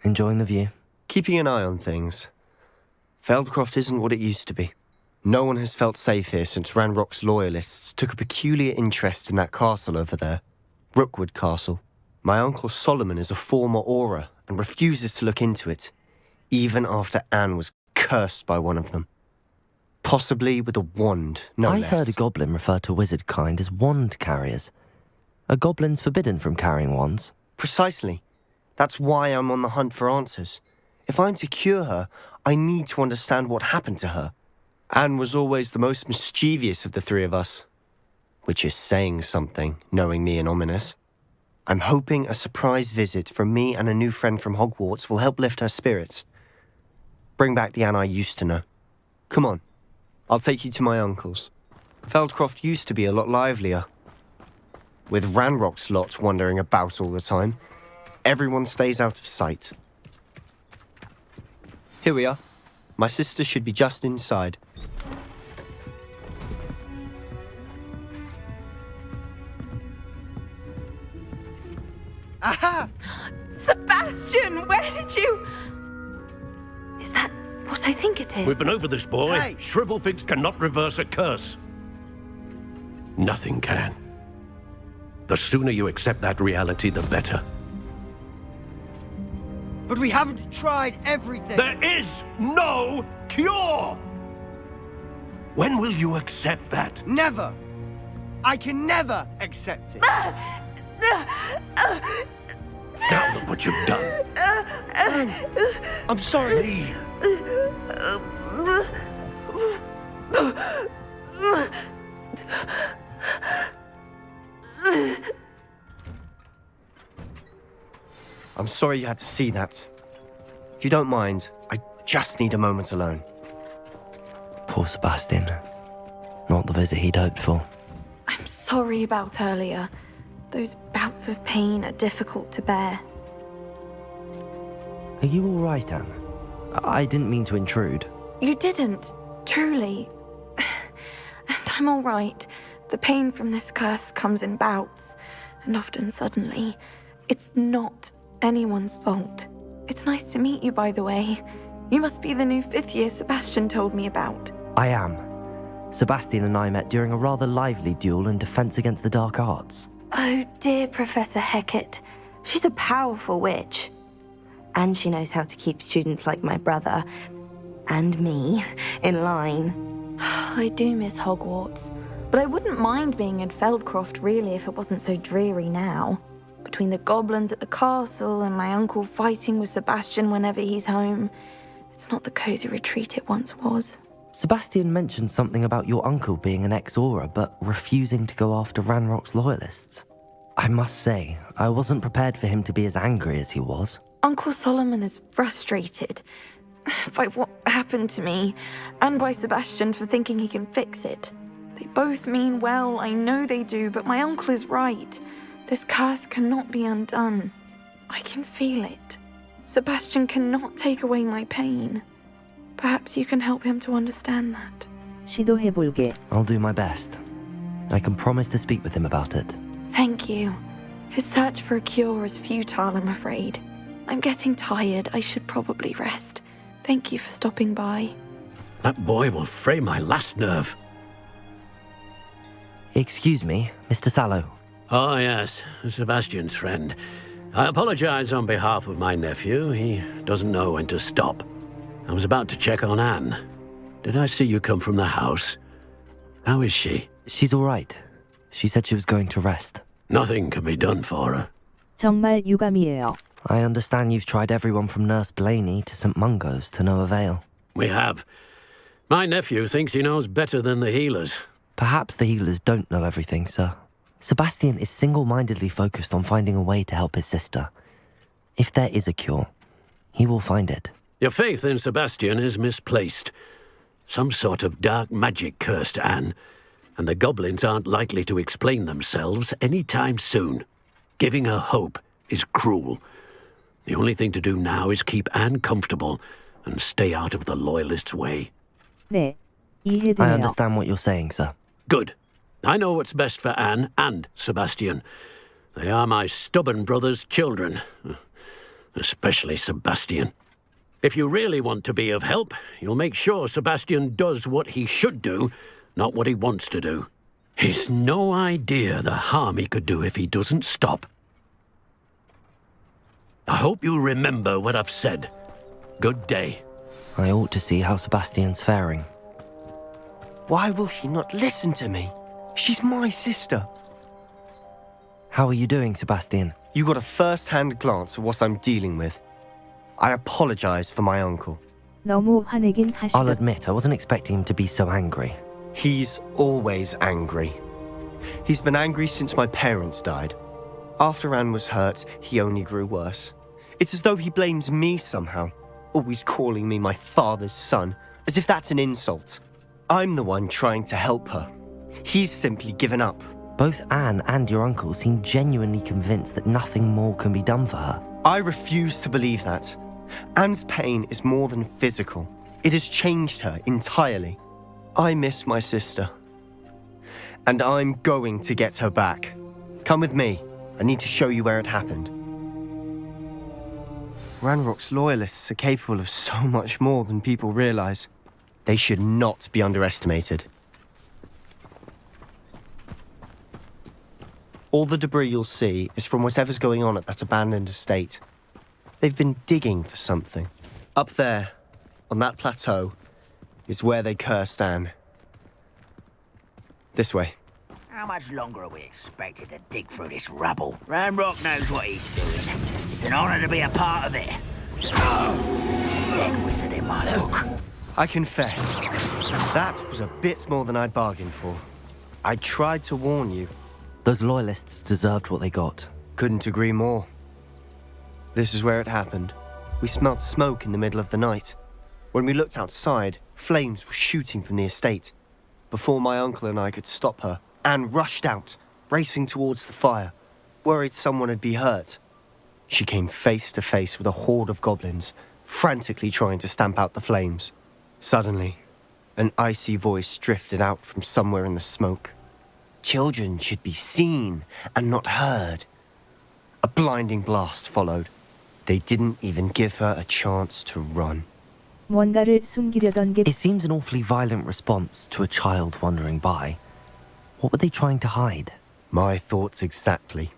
Enjoying the view? Keeping an eye on things. Feldcroft isn't what it used to be. No one has felt safe here since Ranrock's loyalists took a peculiar interest in that castle over there. Rookwood Castle. My uncle Solomon is a former Auror and refuses to look into it, even after Anne was cursed by one of them. Possibly with a wand, no less. I heard a goblin refer to wizard kind as wand carriers. Are goblins forbidden from carrying wands? Precisely. That's why I'm on the hunt for answers. If I'm to cure her, I need to understand what happened to her. Anne was always the most mischievous of the three of us. Which is saying something, knowing me and ominous. I'm hoping a surprise visit from me and a new friend from Hogwarts will help lift her spirits. Bring back the Anne I used to know. Come on, I'll take you to my uncle's. Feldcroft used to be a lot livelier. With Ranrock's lot wandering about all the time, everyone stays out of sight. Here we are. My sister should be just inside. Aha! Sebastian, where did you... Is that what I think it is? We've been over this, boy. Hey! Shrivelfigs cannot reverse a curse. Nothing can. The sooner you accept that reality, the better. But we haven't tried everything. There is no cure! When will you accept that? Never. I can never accept it. Now look what you've done. I'm sorry. Leave. I'm sorry you had to see that. If you don't mind, I just need a moment alone. Poor Sebastian. Not the visit he'd hoped for. I'm sorry about earlier. Those bouts of pain are difficult to bear. Are you all right, Anne? I didn't mean to intrude. You didn't, truly. And I'm all right. The pain from this curse comes in bouts, and often suddenly. It's not anyone's fault. It's nice to meet you, by the way. You must be the new 5th year Sebastian told me about. I am. Sebastian and I met during a rather lively duel in Defense Against the Dark Arts. Oh dear, Professor Hecat. She's a powerful witch. And she knows how to keep students like my brother, and me, in line. I do miss Hogwarts, but I wouldn't mind being in Feldcroft really if it wasn't so dreary now. Between the goblins at the castle and my uncle fighting with Sebastian whenever he's home, it's not the cozy retreat it once was. Sebastian mentioned something about your uncle being an ex-Auror, but refusing to go after Ranrock's loyalists. I must say, I wasn't prepared for him to be as angry as he was. Uncle Solomon is frustrated by what happened to me, and by Sebastian for thinking he can fix it. They both mean well, I know they do, but my uncle is right. This curse cannot be undone. I can feel it. Sebastian cannot take away my pain. Perhaps you can help him to understand that. 시도해볼게. I'll do my best. I can promise to speak with him about it. Thank you. His search for a cure is futile, I'm afraid. I'm getting tired. I should probably rest. Thank you for stopping by. That boy will fray my last nerve. Excuse me, Mr. Sallow. Oh, yes, Sebastian's friend. I apologize on behalf of my nephew. He doesn't know when to stop. I was about to check on Anne. Did I see you come from the house? How is she? She's all right. She said she was going to rest. Nothing can be done for her. 정말 유감이에요. I understand you've tried everyone from Nurse Blaney to St. Mungo's to no avail. We have. My nephew thinks he knows better than the healers. Perhaps the healers don't know everything, sir. Sebastian is single-mindedly focused on finding a way to help his sister. If there is a cure, he will find it. Your faith in Sebastian is misplaced. Some sort of dark magic cursed Anne, and the goblins aren't likely to explain themselves any time soon. Giving her hope is cruel. The only thing to do now is keep Anne comfortable and stay out of the loyalists' way. 네, 이해돼요. I understand what you're saying, sir. Good. I know what's best for Anne and Sebastian. They are my stubborn brother's children. especially Sebastian. If you really want to be of help, you'll make sure Sebastian does what he should do, not what he wants to do. He's no idea the harm he could do if he doesn't stop. I hope you remember what I've said. Good day. I ought to see how Sebastian's faring. Why will he not listen to me? She's my sister. How are you doing, Sebastian? You got a first-hand glance at what I'm dealing with. I apologize for my uncle. 너무 화내긴 I'll 하시다. admit I wasn't expecting him to be so angry. He's always angry. He's been angry since my parents died. After Anne was hurt, he only grew worse. It's as though he blames me somehow, always calling me my father's son, as if that's an insult. I'm the one trying to help her. He's simply given up. Both Anne and your uncle seem genuinely convinced that nothing more can be done for her. I refuse to believe that. Anne's pain is more than physical. It has changed her entirely. I miss my sister. And I'm going to get her back. Come with me. I need to show you where it happened. Ranrock's loyalists are capable of so much more than people realize. They should not be underestimated. All the debris you'll see is from whatever's going on at that abandoned estate. They've been digging for something. Up there, on that plateau, is where they cursed Anne. This way. How much longer are we expected to dig through this rubble? Ranrock knows what he's doing. It's an honor to be a part of it. Oh, there's a dead wizard in my book. I confess, that was a bit more than I'd bargained for. I tried to warn you. Those loyalists deserved what they got. Couldn't agree more. This is where it happened. We smelled smoke in the middle of the night. When we looked outside, flames were shooting from the estate. Before my uncle and I could stop her, Anne rushed out, racing towards the fire, worried someone had been hurt. She came face to face with a horde of goblins, frantically trying to stamp out the flames. Suddenly, an icy voice drifted out from somewhere in the smoke. Children should be seen and not heard. A blinding blast followed. They didn't even give her a chance to run. 뭔가를 숨기려던 게 It seems an awfully violent response to a child wandering by. What were they trying to hide? My thoughts exactly.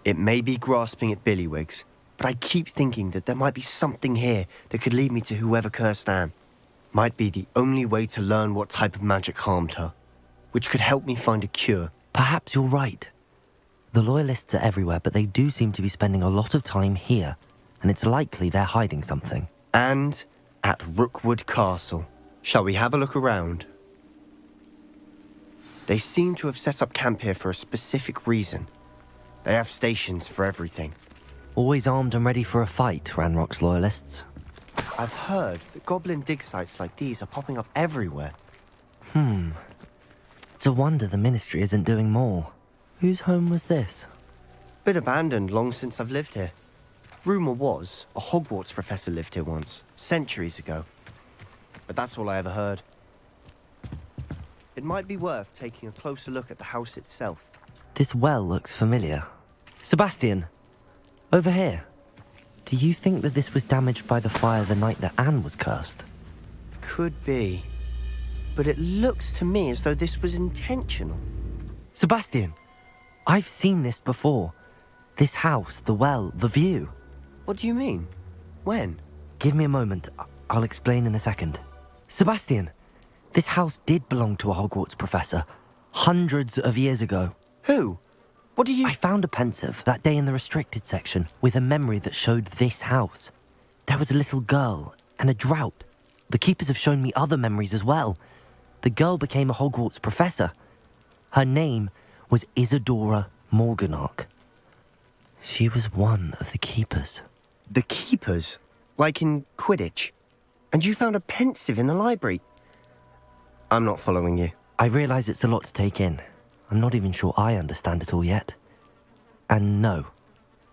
It may be grasping at Billywigs, but I keep thinking that there might be something here that could lead me to whoever cursed Anne. Might be the only way to learn what type of magic harmed her, which could help me find a cure. Perhaps you're right. The loyalists are everywhere, but they do seem to be spending a lot of time here, and it's likely they're hiding something. And at Rookwood Castle. Shall we have a look around? They seem to have set up camp here for a specific reason. They have stations for everything. Always armed and ready for a fight, Ranrock's loyalists. I've heard that goblin dig sites like these are popping up everywhere. It's a wonder the Ministry isn't doing more. Whose home was this? Been abandoned long since I've lived here. Rumour was a Hogwarts professor lived here once, centuries ago. But that's all I ever heard. It might be worth taking a closer look at the house itself. This well looks familiar. Sebastian, over here. Do you think that this was damaged by the fire the night that Anne was cursed? Could be. But it looks to me as though this was intentional. Sebastian, I've seen this before. This house, the well, the view. What do you mean? When? Give me a moment. I'll explain in a second. Sebastian, this house did belong to a Hogwarts professor hundreds of years ago. Who? What do you... I found a pensive that day in the restricted section with a memory that showed this house. There was a little girl and a drought. The keepers have shown me other memories as well. The girl became a Hogwarts professor. Her name was Isadora Morganach. She was one of the keepers. The keepers? Like in Quidditch? And you found a pensive in the library? I'm not following you. I realise it's a lot to take in. I'm not even sure I understand it all yet. And no,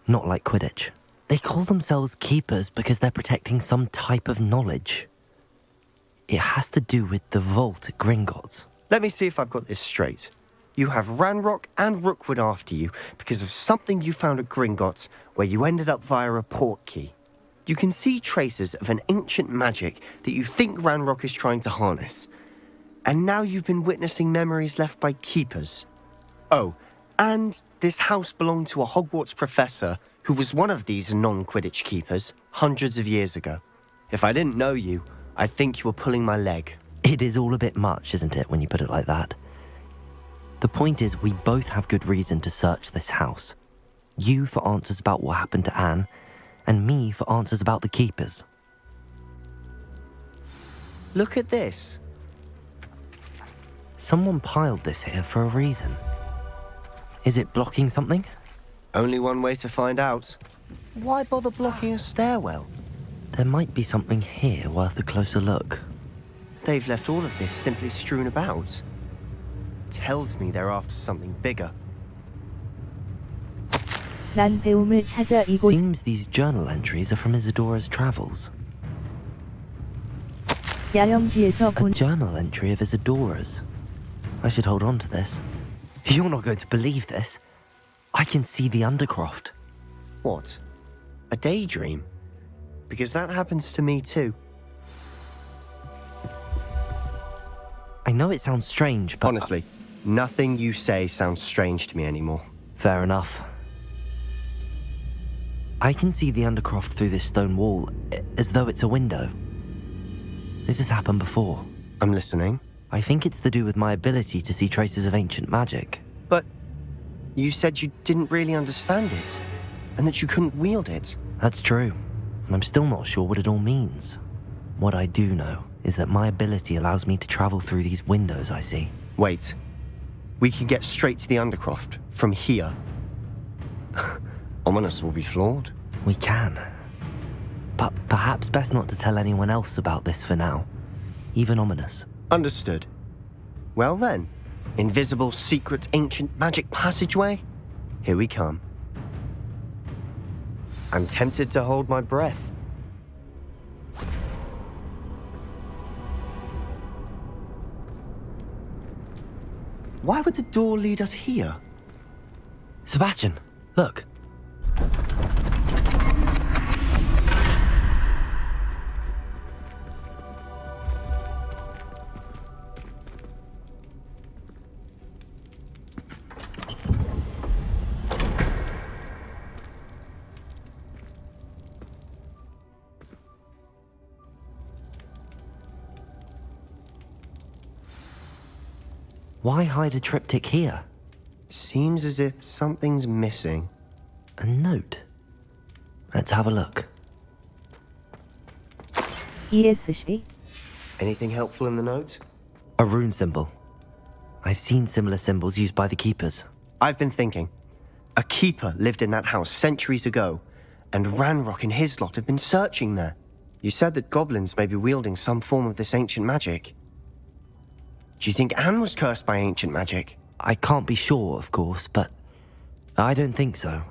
not like Quidditch. They call themselves keepers because they're protecting some type of knowledge. It has to do with the vault at Gringotts. Let me see if I've got this straight. You have Ranrock and Rookwood after you because of something you found at Gringotts where you ended up via a port key. You can see traces of an ancient magic that you think Ranrock is trying to harness. And now you've been witnessing memories left by keepers. Oh, and this house belonged to a Hogwarts professor who was one of these non-Quidditch keepers hundreds of years ago. If I didn't know you, I'd think you were pulling my leg. It is all a bit much, isn't it, when you put it like that? The point is, we both have good reason to search this house. You for answers about what happened to Anne, and me for answers about the keepers. Look at this. Someone piled this here for a reason. Is it blocking something? Only one way to find out. Why bother blocking a stairwell? There might be something here worth a closer look. They've left all of this simply strewn about. Tells me they're after something bigger. 난 배움을 찾아 이곳 Seems these journal entries are from Isadora's travels. 야영지에서 A 본 journal entry of Isadora's. I should hold on to this. You're not going to believe this. I can see the Undercroft. What? A daydream? Because that happens to me too. I know it sounds strange, but... Honestly, nothing you say sounds strange to me anymore. Fair enough. I can see the Undercroft through this stone wall, as though it's a window. This has happened before. I'm listening. I think it's to do with my ability to see traces of ancient magic. But you said you didn't really understand it, and that you couldn't wield it. That's true, and I'm still not sure what it all means. What I do know is that my ability allows me to travel through these windows I see. Wait. We can get straight to the Undercroft from here. Ominous will be flawed. We can. But perhaps best not to tell anyone else about this for now. Even Ominous. Understood. Well then, invisible, secret, ancient magic passageway? Here we come. I'm tempted to hold my breath. Why would the door lead us here? Sebastian, look. Why hide a triptych here? Seems as if something's missing. A note. Let's have a look. ESC Anything helpful in the note? A rune symbol. I've seen similar symbols used by the keepers. I've been thinking. A keeper lived in that house centuries ago, and Ranrock and his lot have been searching there. You said that goblins may be wielding some form of this ancient magic. Do you think Anne was cursed by ancient magic? I can't be sure, of course, but I don't think so.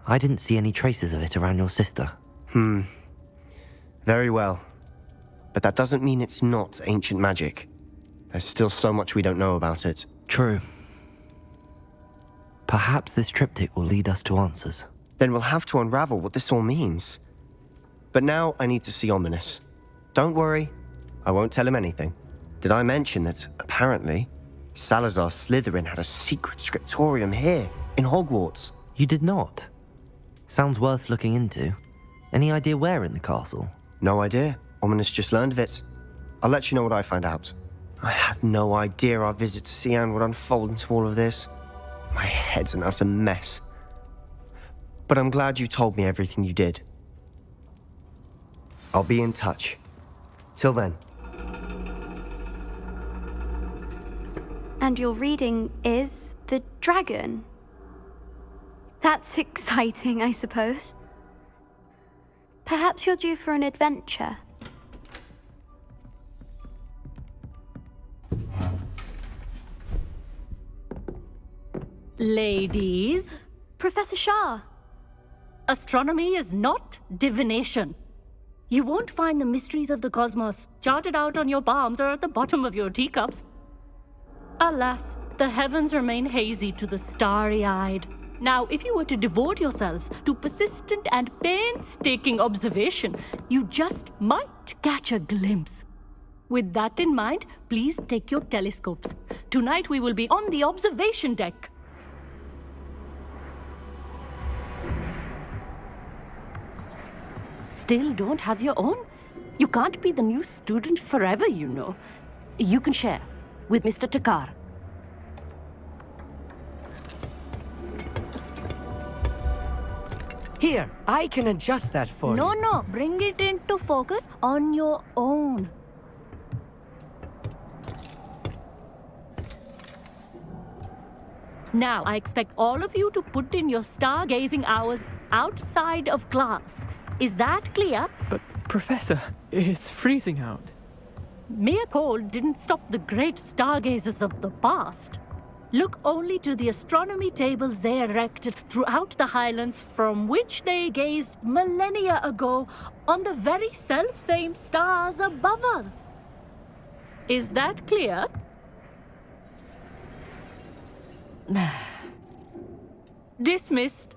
I didn't see any traces of it around your sister. Very well. But that doesn't mean it's not ancient magic. There's still so much we don't know about it. True. Perhaps this triptych will lead us to answers. Then we'll have to unravel what this all means. But now I need to see Ominous. Don't worry, I won't tell him anything. Did I mention that, apparently, Salazar Slytherin had a secret scriptorium here, in Hogwarts? You did not. Sounds worth looking into. Any idea where in the castle? No idea. Ominous just learned of it. I'll let you know what I find out. I had no idea our visit to see Anne would unfold into all of this. My head's an utter mess. But I'm glad you told me everything you did. I'll be in touch. Till then. And your reading is The Dragon. That's exciting, I suppose. Perhaps you're due for an adventure. Ladies, Professor Shah. astronomy is not divination. You won't find the mysteries of the cosmos charted out on your palms or at the bottom of your teacups. Alas, the heavens remain hazy to the starry-eyed. Now, if you were to devote yourselves to persistent and painstaking observation, you just might catch a glimpse. With that in mind, please take your telescopes. Tonight we will be on the observation deck. Still don't have your own? You can't be the new student forever, you know. You can share with Mr. Takar. Here, I can adjust that for you. No, bring it into focus on your own. Now, I expect all of you to put in your stargazing hours outside of class. Is that clear? But, Professor, it's freezing out. Mere cold didn't stop the great stargazers of the past. Look only to the astronomy tables they erected throughout the highlands from which they gazed millennia ago on the very self-same stars above us. Is that clear? Dismissed.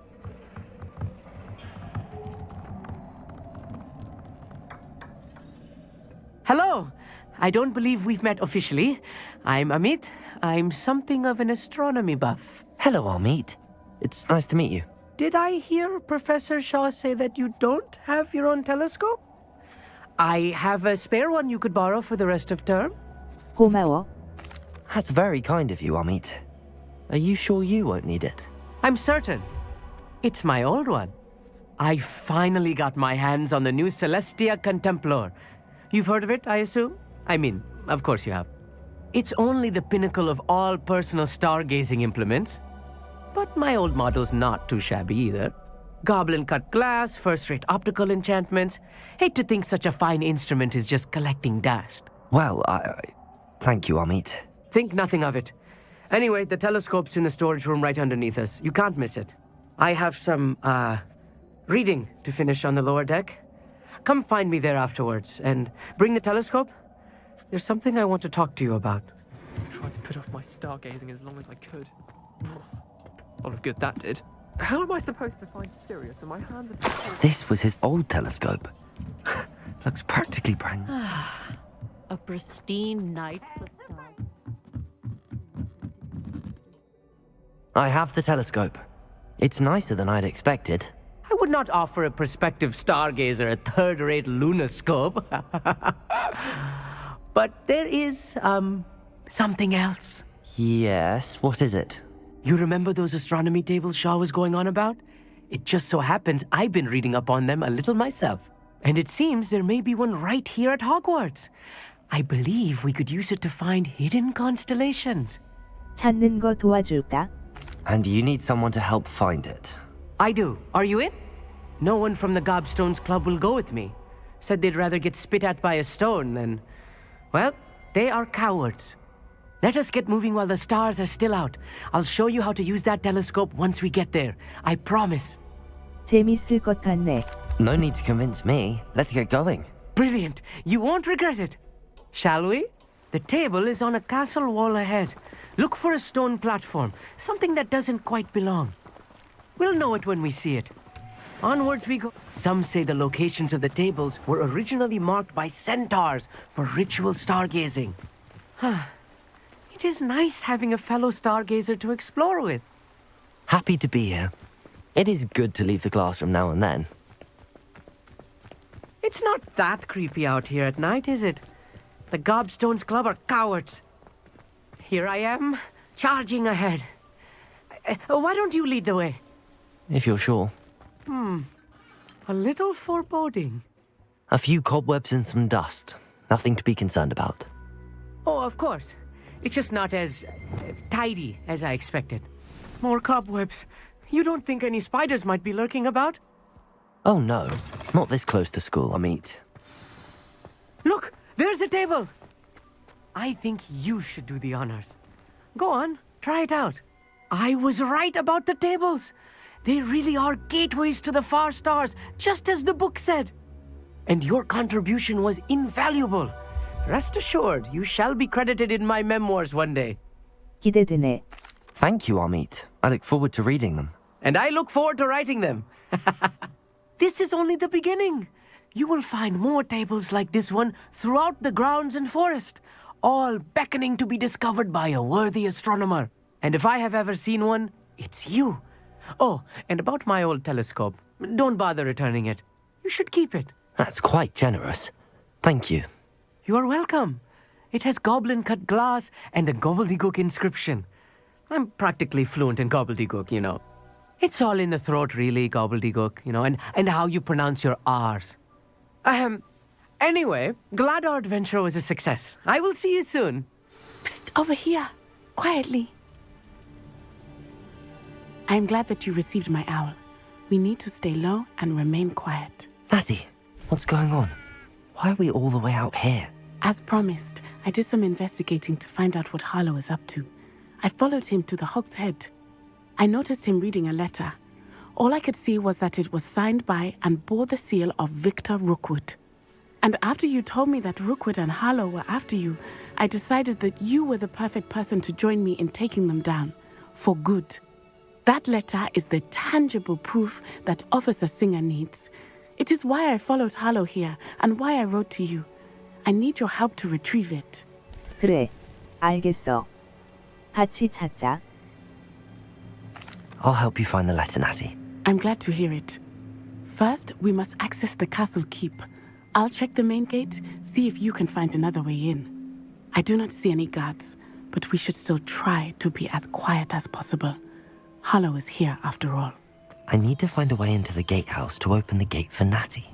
Hello. I don't believe we've met officially. I'm Amit. I'm something of an astronomy buff. Hello, Amit. It's nice to meet you. Did I hear Professor Shaw say that you don't have your own telescope? I have a spare one you could borrow for the rest of term. 고마워. That's very kind of you, Amit. Are you sure you won't need it? I'm certain. It's my old one. I finally got my hands on the new Celestia Contemplar. You've heard of it, I assume? I mean, of course you have. It's only the pinnacle of all personal stargazing implements. But my old model's not too shabby either. Goblin-cut glass, first-rate optical enchantments. Hate to think such a fine instrument is just collecting dust. Well, thank you, Amit. Think nothing of it. Anyway, the telescope's in the storage room right underneath us. You can't miss it. I have some, reading to finish on the lower deck. Come find me there afterwards, and bring the telescope. There's something I want to talk to you about. I tried to put off my stargazing as long as I could. A lot of good that did. How am I supposed to find Sirius and my hands are... This was his old telescope. Looks practically brand new. A pristine night for stars. I have the telescope. It's nicer than I'd expected. I would not offer a prospective stargazer a third-rate lunoscope. But there is, something else. Yes, what is it? You remember those astronomy tables Shaw was going on about? It just so happens I've been reading up on them a little myself. And it seems there may be one right here at Hogwarts. I believe we could use it to find hidden constellations. 찾는 거 도와줄까? And you need someone to help find it. I do. Are you in? No one from the Gobstones Club will go with me. Said they'd rather get spit at by a stone than... Well, they are cowards. Let us get moving while the stars are still out. I'll show you how to use that telescope once we get there. I promise. 재밌을 것 같네. No need to convince me. Let's get going. Brilliant. You won't regret it. Shall we? The table is on a castle wall ahead. Look for a stone platform, something that doesn't quite belong. We'll know it when we see it. Onwards we go. Some say the locations of the tables were originally marked by centaurs for ritual stargazing. It is nice having a fellow stargazer to explore with. Happy to be here. It is good to leave the classroom now and then. It's not that creepy out here at night, is it? The Gobstones Club are cowards. Here I am, charging ahead. Why don't you lead the way? If you're sure. A little foreboding. A few cobwebs and some dust. Nothing to be concerned about. Oh, of course. It's just not as tidy as I expected. More cobwebs. You don't think any spiders might be lurking about? Oh no, not this close to school, Amit. Look, there's a table. I think you should do the honors. Go on, try it out. I was right about the tables. They really are gateways to the far stars, just as the book said. And your contribution was invaluable. Rest assured, you shall be credited in my memoirs one day. 기대되네. Thank you, Amit. I look forward to reading them. and I look forward to writing them. This is only the beginning. You will find more tables like this one throughout the grounds and forest, all beckoning to be discovered by a worthy astronomer. And if I have ever seen one, it's you. Oh, and about my old telescope, don't bother returning it. You should keep it. That's quite generous. Thank you. You are welcome. It has goblin-cut glass and a gobbledygook inscription. I'm practically fluent in gobbledygook, you know. It's all in the throat, really, gobbledygook, you know, and how you pronounce your R's. Anyway, glad our adventure was a success. I will see you soon. Psst, over here. Quietly. I'm glad that you received my owl. We need to stay low and remain quiet. Natty, what's going on? Why are we all the way out here? As promised, I did some investigating to find out what Harlow is up to. I followed him to the Hog's Head. I noticed him reading a letter. All I could see was that it was signed by and bore the seal of Victor Rookwood. And after you told me that Rookwood and Harlow were after you, I decided that you were the perfect person to join me in taking them down. For good. That letter is the tangible proof that Officer Singer needs. It is why I followed Harlow here and why I wrote to you. I need your help to retrieve it. 그래, 알겠어. 같이 찾자. I'll help you find the letter, Natty. I'm glad to hear it. First, we must access the castle keep. I'll check the main gate, see if you can find another way in. I do not see any guards, but we should still try to be as quiet as possible. Harlow is here after all. I need to find a way into the gatehouse to open the gate for Natty.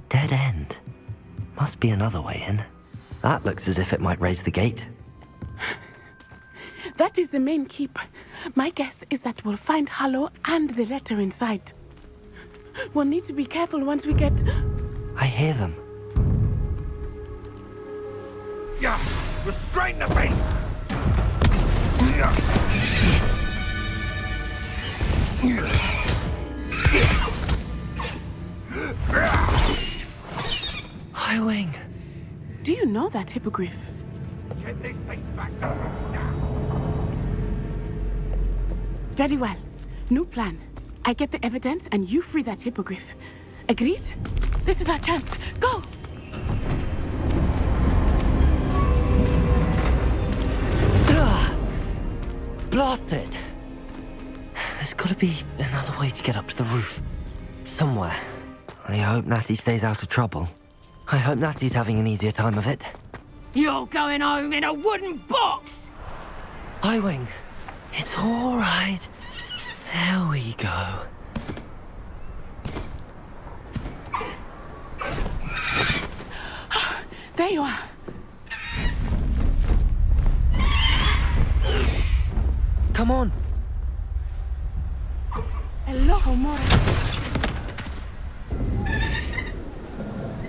Dead end. Must be another way in. That looks as if it might raise the gate. That is the main keep. My guess is that we'll find Harlow and the letter inside. We'll need to be careful once we get... I hear them. Yeah, restrain the beast! Highwing. Do you know that hippogriff? Get this thing back to now. Very well. New plan. I get the evidence and you free that hippogriff. Agreed? This is our chance. Go! Blasted! There's gotta be another way to get up to the roof. Somewhere. I hope Natty stays out of trouble. I hope Natty's having an easier time of it. You're going home in a wooden box! Highwing, it's all right. There we go. There you are. Come on. Hello, Mora.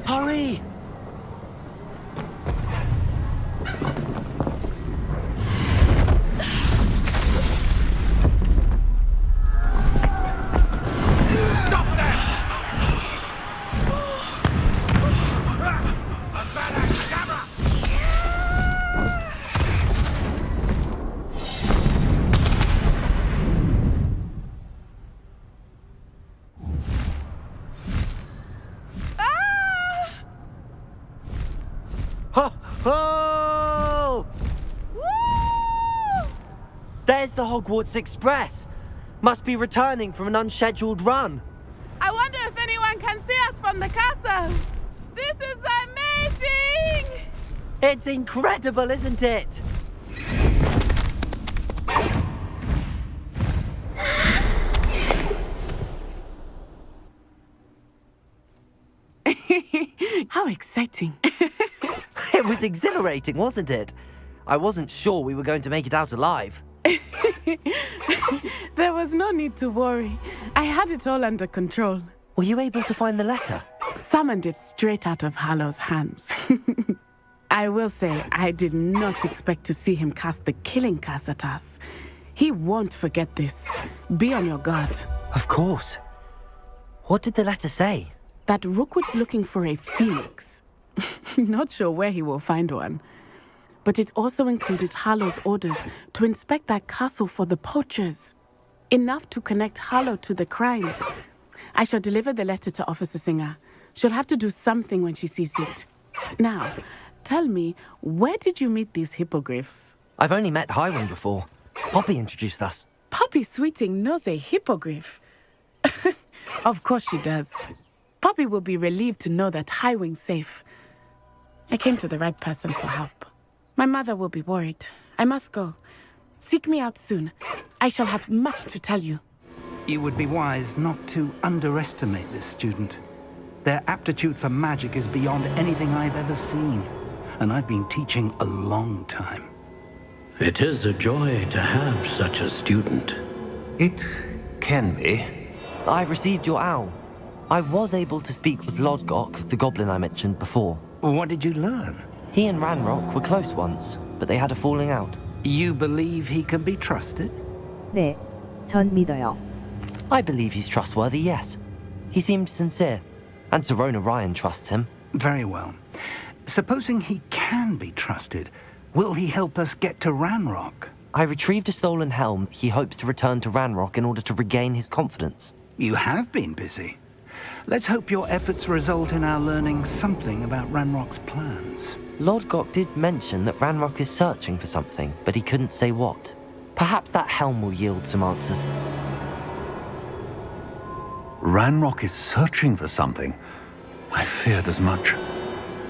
Hurry! Oh! There's the Hogwarts Express. Must be returning from an unscheduled run. I wonder if anyone can see us from the castle. This is amazing! It's incredible, isn't it? How exciting. It was exhilarating, wasn't it? I wasn't sure we were going to make it out alive. There was no need to worry. I had it all under control. Were you able to find the letter? Summoned it straight out of Harlow's hands. I will say, I did not expect to see him cast the killing curse at us. He won't forget this. Be on your guard. Of course. What did the letter say? That Rookwood's looking for a phoenix. Not sure where he will find one. But it also included Harlow's orders to inspect that castle for the poachers. Enough to connect Harlow to the crimes. I shall deliver the letter to Officer Singer. She'll have to do something when she sees it. Now, tell me, where did you meet these hippogriffs? I've only met Highwing before. Poppy introduced us. Poppy Sweeting knows a hippogriff. Of course she does. Poppy will be relieved to know that Highwing's safe. I came to the right person for help. My mother will be worried. I must go. Seek me out soon. I shall have much to tell you. You would be wise not to underestimate this student. Their aptitude for magic is beyond anything I've ever seen, and I've been teaching a long time. It is a joy to have such a student. It can be. I received your owl. I was able to speak with Lodgok, the goblin I mentioned before. What did you learn? He and Ranrock were close once, but they had a falling out. You believe he can be trusted? 네, 전 믿어요. I believe he's trustworthy, yes. He seemed sincere, and Serona Ryan trusts him. Very well. Supposing he can be trusted, will he help us get to Ranrock? I retrieved a stolen helm he hopes to return to Ranrock in order to regain his confidence. You have been busy. Let's hope your efforts result in our learning something about Ranrock's plans. Lodgok did mention that Ranrock is searching for something, but he couldn't say what. Perhaps that helm will yield some answers. Ranrock is searching for something. I feared as much.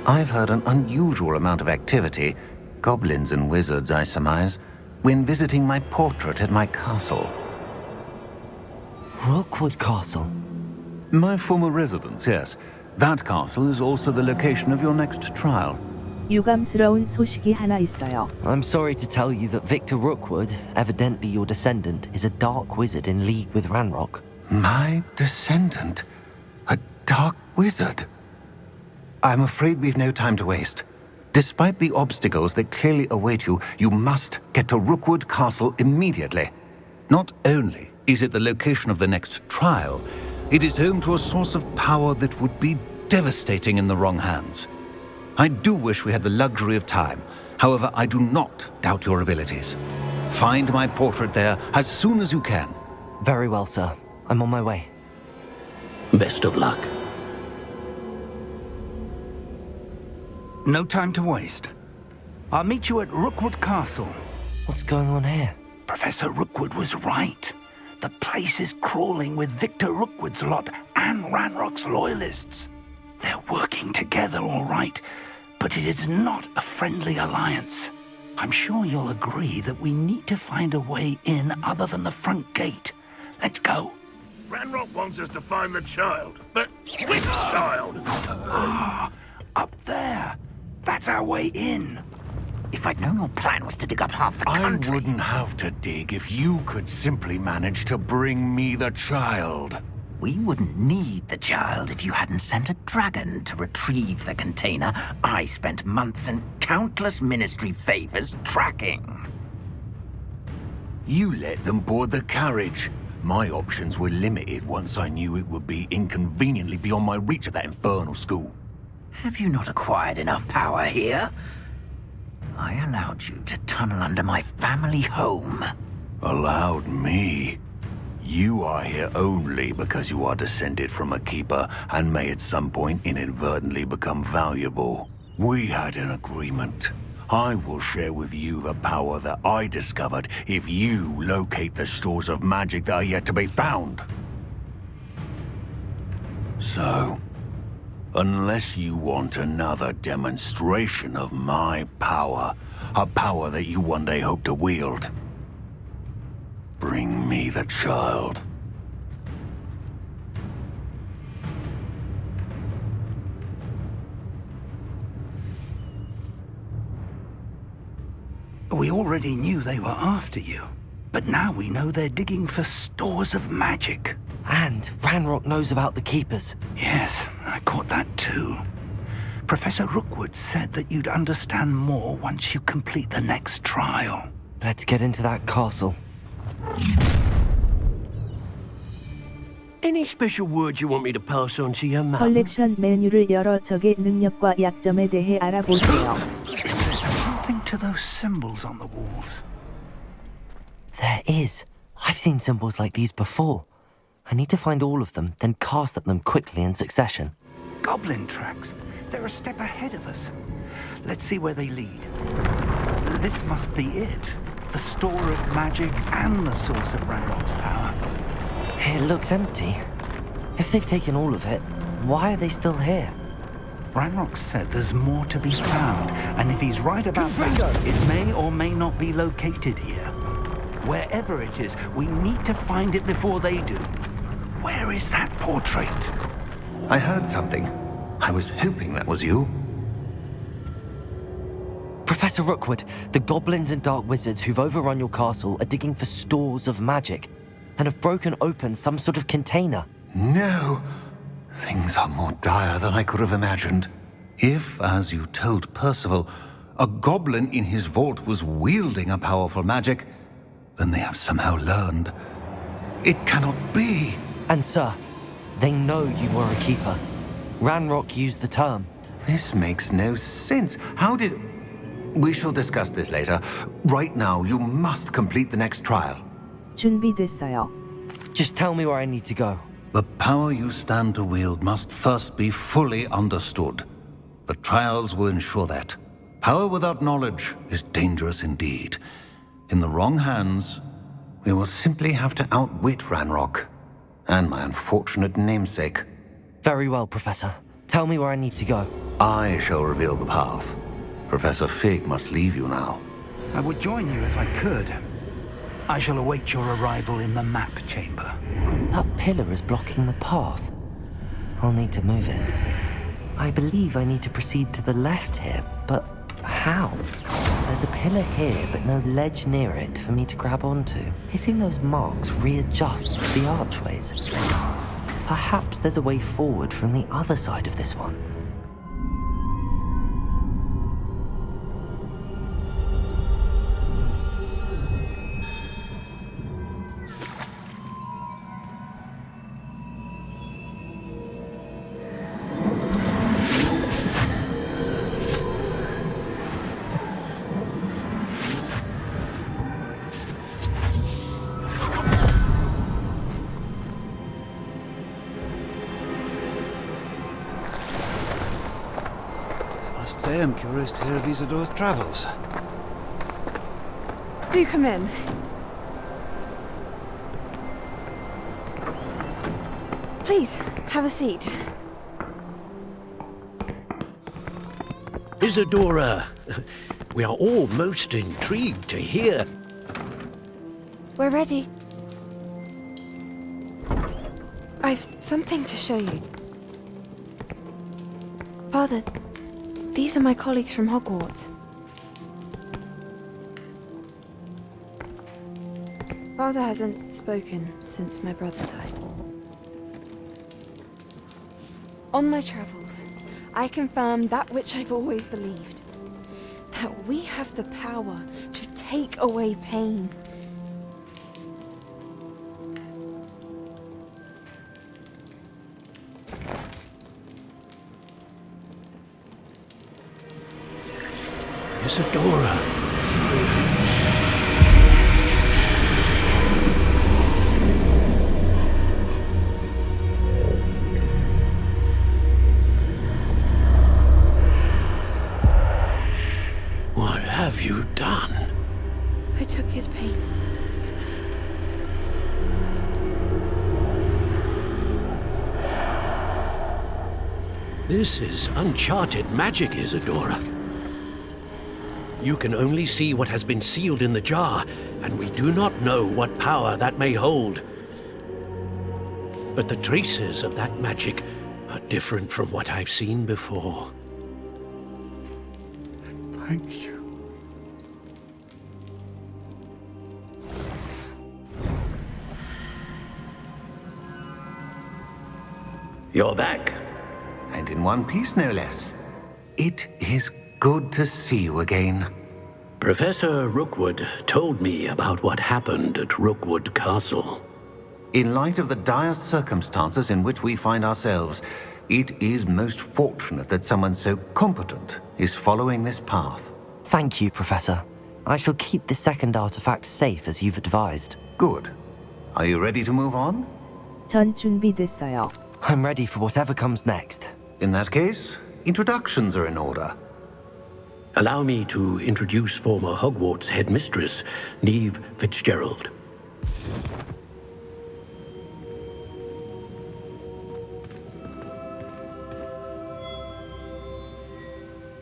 I've heard an unusual amount of activity, goblins and wizards, I surmise, when visiting my portrait at my castle. Rookwood Castle? My former residence, yes. That castle is also the location of your next trial. 유감스러운 소식이 하나 있어요. I'm sorry to tell you that Victor Rookwood, evidently your descendant, is a dark wizard in league with Ranrock. My descendant? A dark wizard? I'm afraid we've no time to waste. Despite the obstacles that clearly await you, you must get to Rookwood Castle immediately. Not only is it the location of the next trial, it is home to a source of power that would be devastating in the wrong hands. I do wish we had the luxury of time. However, I do not doubt your abilities. Find my portrait there as soon as you can. Very well, sir. I'm on my way. Best of luck. No time to waste. I'll meet you at Rookwood Castle. What's going on here? Professor Rookwood was right. The place is crawling with Victor Rookwood's lot and Ranrock's loyalists. They're working together, all right, but it is not a friendly alliance. I'm sure you'll agree that we need to find a way in other than the front gate. Let's go. Ranrock wants us to find the child, but which child? Up there. That's our way in. If I'd known your plan was to dig up half the country... I wouldn't have to dig if you could simply manage to bring me the child. We wouldn't need the child if you hadn't sent a dragon to retrieve the container I spent months and countless ministry favors tracking. You let them board the carriage. My options were limited once I knew it would be inconveniently beyond my reach at that infernal school. Have you not acquired enough power here? I allowed you to tunnel under my family home. Allowed me? You are here only because you are descended from a keeper and may at some point inadvertently become valuable. We had an agreement. I will share with you the power that I discovered if you locate the stores of magic that are yet to be found. So, unless you want another demonstration of my power, a power that you one day hope to wield, bring me the child. We already knew they were after you, but now we know they're digging for stores of magic. And Ranrock knows about the Keepers. Yes, I caught that too. Professor Rookwood said that you'd understand more once you complete the next trial. Let's get into that castle. Any special words you want me to pass on to your mum? 컬렉션 메뉴를 열어 적의 능력과 약점에 대해 알아보세요. Is there something to those symbols on the walls? There is. I've seen symbols like these before. I need to find all of them, then cast at them quickly in succession. Goblin tracks. They're a step ahead of us. Let's see where they lead. This must be it. The store of magic and the source of Ranrock's power. It looks empty. If they've taken all of it, why are they still here? Ranrock said there's more to be found, and if he's right about that, it may or may not be located here. Wherever it is, we need to find it before they do. Where is that portrait? I heard something. I was hoping that was you. Professor Rookwood, the goblins and dark wizards who've overrun your castle are digging for stores of magic and have broken open some sort of container. No! Things are more dire than I could have imagined. If, as you told Percival, a goblin in his vault was wielding a powerful magic, then they have somehow learned. It cannot be! And sir, they know you were a keeper. Ranrock used the term. This makes no sense. How did... We shall discuss this later. Right now, you must complete the next trial. 준비됐어요. Just tell me where I need to go. The power you stand to wield must first be fully understood. The trials will ensure that. Power without knowledge is dangerous indeed. In the wrong hands, we will simply have to outwit Ranrock and my unfortunate namesake. Very well, Professor. Tell me where I need to go. I shall reveal the path. Professor Fig must leave you now. I would join you if I could. I shall await your arrival in the map chamber. That pillar is blocking the path. I'll need to move it. I believe I need to proceed to the left here, but how? There's a pillar here, but no ledge near it for me to grab onto. Hitting those marks readjusts the archways. Perhaps there's a way forward from the other side of this one. I am curious to hear of Isadore's travels. Do come in. Please, have a seat. Isadora, we are all most intrigued to hear. We're ready. I've something to show you. Father, these are my colleagues from Hogwarts. Father hasn't spoken since my brother died. On my travels, I confirmed that which I've always believed. That we have the power to take away pain. Isadora. What have you done? I took his pain. This is uncharted magic, Isadora. You can only see what has been sealed in the jar, and we do not know what power that may hold. But the traces of that magic are different from what I've seen before. Thank you. You're back. And in one piece, no less. It is good to see you again. Professor Rookwood told me about what happened at Rookwood Castle. In light of the dire circumstances in which we find ourselves, it is most fortunate that someone so competent is following this path. Thank you, Professor. I shall keep the second artifact safe as you've advised. Good. Are you ready to move on? 전 준비됐어요. I'm ready for whatever comes next. In that case, introductions are in order. Allow me to introduce former Hogwarts headmistress, Neve Fitzgerald.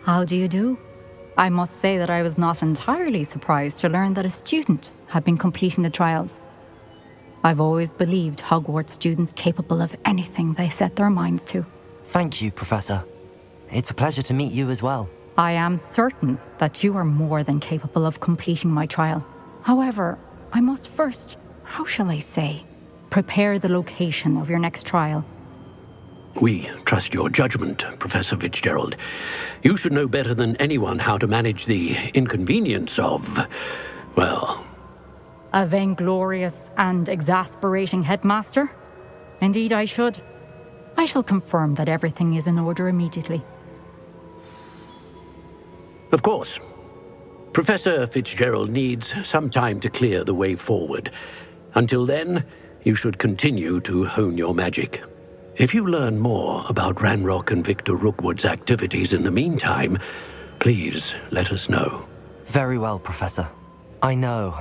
How do you do? I must say that I was not entirely surprised to learn that a student had been completing the trials. I've always believed Hogwarts students capable of anything they set their minds to. Thank you, Professor. It's a pleasure to meet you as well. I am certain that you are more than capable of completing my trial. However, I must first, how shall I say, prepare the location of your next trial. We trust your judgment, Professor Fitzgerald. You should know better than anyone how to manage the inconvenience of, well... A vainglorious and exasperating headmaster? Indeed, I should. I shall confirm that everything is in order immediately. Of course. Professor Fitzgerald needs some time to clear the way forward. Until then, you should continue to hone your magic. If you learn more about Ranrock and Victor Rookwood's activities in the meantime, please let us know. Very well, Professor. I know.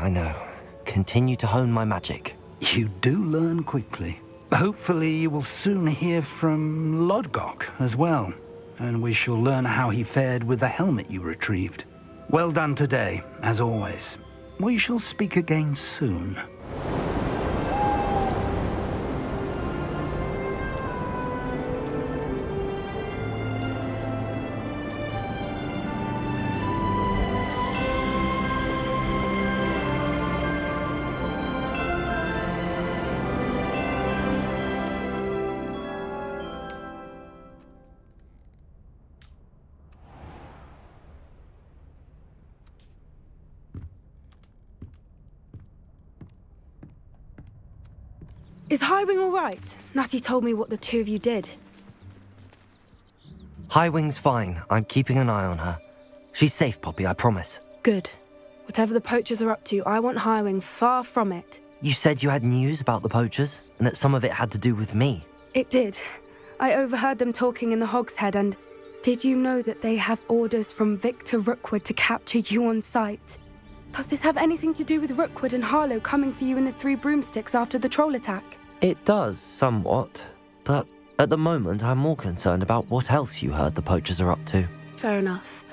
Continue to hone my magic. You do learn quickly. Hopefully you will soon hear from Lodgok as well, and we shall learn how he fared with the helmet you retrieved. Well done today, as always. We shall speak again soon. Is Highwing all right? Natty told me what the two of you did. Highwing's fine. I'm keeping an eye on her. She's safe, Poppy, I promise. Good. Whatever the poachers are up to, I want Highwing far from it. You said you had news about the poachers, and that some of it had to do with me. It did. I overheard them talking in the Hog's Head, and did you know that they have orders from Victor Rookwood to capture you on sight? Does this have anything to do with Rookwood and Harlow coming for you in the Three Broomsticks after the troll attack? It does, somewhat. But at the moment, I'm more concerned about what else you heard the poachers are up to. Fair enough.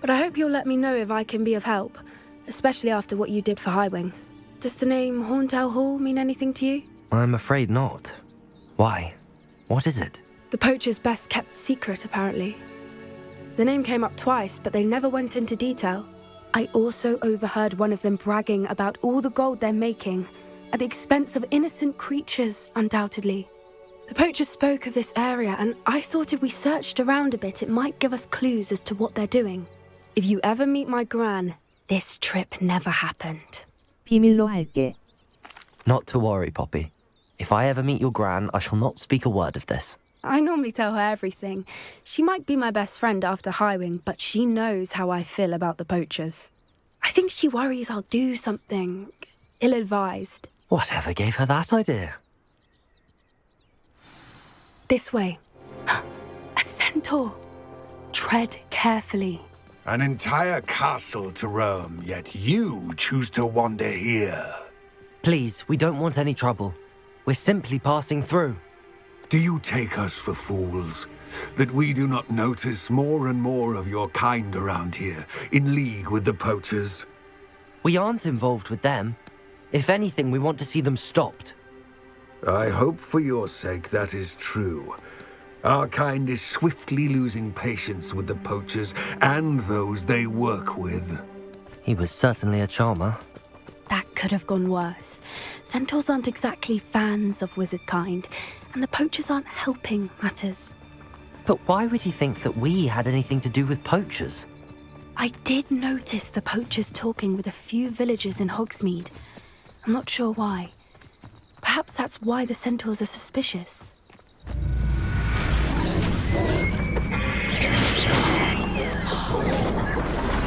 But I hope you'll let me know if I can be of help, especially after what you did for Highwing. Does the name Horntail Hall mean anything to you? I'm afraid not. Why? What is it? The poachers' best kept secret, apparently. The name came up twice, but they never went into detail. I also overheard one of them bragging about all the gold they're making, at the expense of innocent creatures, undoubtedly. The poachers spoke of this area, and I thought if we searched around a bit, it might give us clues as to what they're doing. If you ever meet my gran, this trip never happened. 비밀로 할게. Not to worry, Poppy. If I ever meet your gran, I shall not speak a word of this. I normally tell her everything. She might be my best friend after Highwing, but she knows how I feel about the poachers. I think she worries I'll do something ill-advised. Whatever gave her that idea? This way. A centaur. Tread carefully. An entire castle to roam, yet you choose to wander here. Please, we don't want any trouble. We're simply passing through. Do you take us for fools? That we do not notice more and more of your kind around here, in league with the poachers? We aren't involved with them. If anything, we want to see them stopped. I hope for your sake that is true. Our kind is swiftly losing patience with the poachers and those they work with. He was certainly a charmer. That could have gone worse. Centaurs aren't exactly fans of wizard kind, and the poachers aren't helping matters. But why would he think that we had anything to do with poachers? I did notice the poachers talking with a few villagers in Hogsmeade. I'm not sure why. Perhaps that's why the centaurs are suspicious.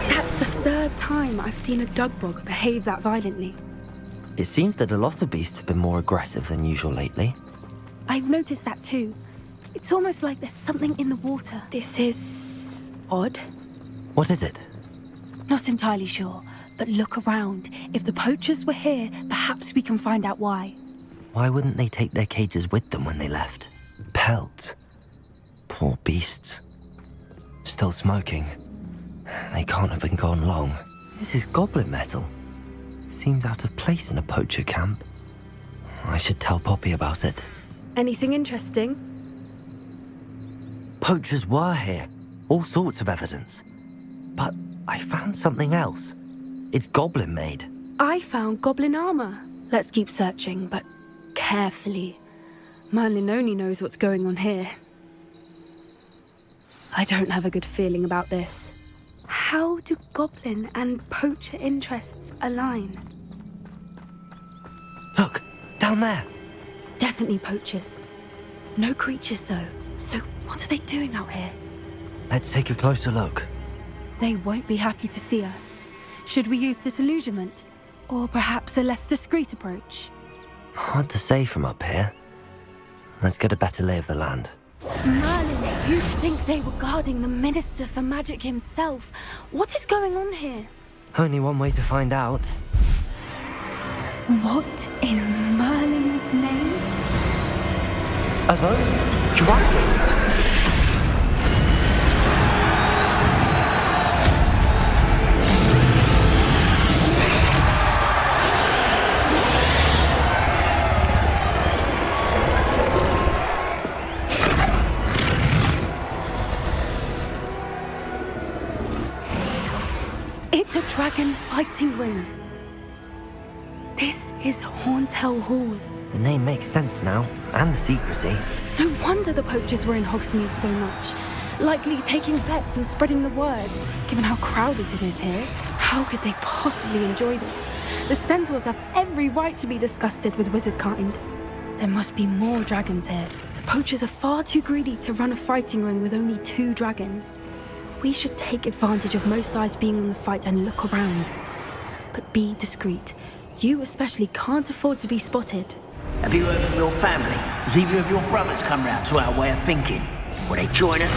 That's the third time I've seen a Dugbog behave that violently. It seems that a lot of beasts have been more aggressive than usual lately. I've noticed that too. It's almost like there's something in the water. This is odd. What is it? Not entirely sure, but look around. If the poachers were here, perhaps we can find out why. Why wouldn't they take their cages with them when they left? Pelts. Poor beasts. Still smoking. They can't have been gone long. This is goblin metal. Seems out of place in a poacher camp. I should tell Poppy about it. Anything interesting? Poachers were here. All sorts of evidence. But I found something else. It's goblin made. I found goblin armor. Let's keep searching, but carefully. Merlin only knows what's going on here. I don't have a good feeling about this. How do goblin and poacher interests align? Look, down there. Definitely poachers. No creatures though. So what are they doing out here? Let's take a closer look. They won't be happy to see us. Should we use disillusionment? Or perhaps a less discreet approach? Hard to say from up here. Let's get a better lay of the land. Merlin, you'd think they were guarding the Minister for Magic himself. What is going on here? Only one way to find out. What in Merlin's name? Are those dragons? It's a dragon fighting ring. This is Hauntel Hall. The name makes sense now, and the secrecy. No wonder the poachers were in Hogsmeade so much. Likely taking bets and spreading the word, given how crowded it is here. How could they possibly enjoy this? The centaurs have every right to be disgusted with wizard kind. There must be more dragons here. The poachers are far too greedy to run a fighting ring with only 2 dragons. We should take advantage of most eyes being on the fight and look around. But be discreet. You especially can't afford to be spotted. Have you heard from your family? Has either of your brothers come round to our way of thinking? Will they join us?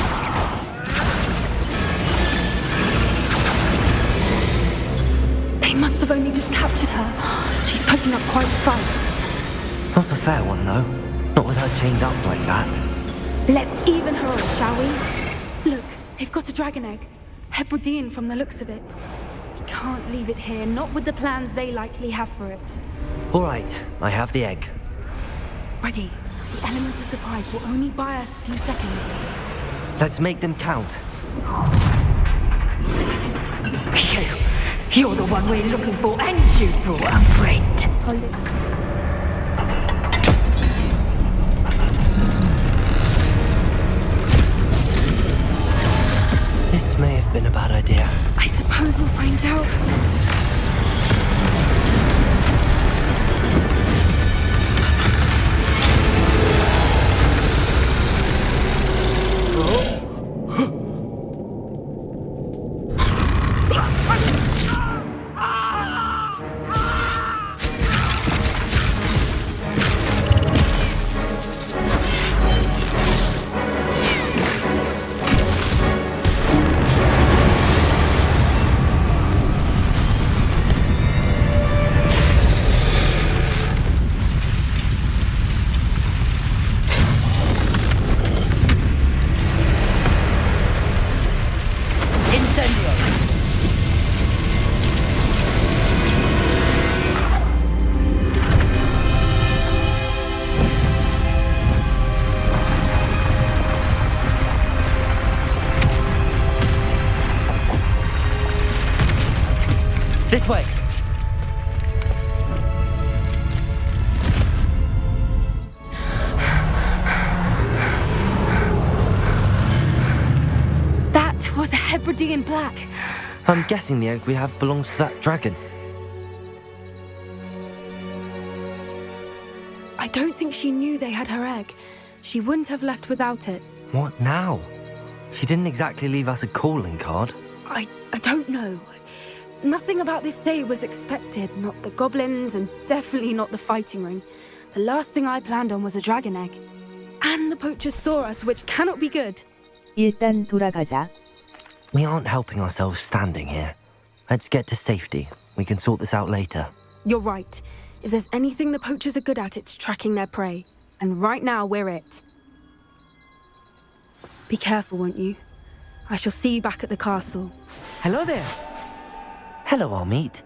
They must have only just captured her. She's putting up quite a fight. Not a fair one, though. Not with her chained up like that. Let's even her up, shall we? Look, they've got a dragon egg. Hebridean from the looks of it. We can't leave it here, not with the plans they likely have for it. All right, I have the egg. Ready. The element of surprise will only buy us a few seconds. Let's make them count. You're the one we're looking for, and you brought a friend. This may have been a bad idea. I suppose we'll find out. This way! That was a Hebridean black. I'm guessing the egg we have belongs to that dragon. I don't think she knew they had her egg. She wouldn't have left without it. What now? She didn't exactly leave us a calling card. I don't know. Nothing about this day was expected. Not the goblins, and definitely not the fighting ring. The last thing I planned on was a dragon egg. And the poachers saw us, which cannot be good. 일단 돌아가자. We aren't helping ourselves standing here. Let's get to safety. We can sort this out later. You're right. If there's anything the poachers are good at, it's tracking their prey. And right now, we're it. Be careful, won't you? I shall see you back at the castle. Hello there. Hello, Amit.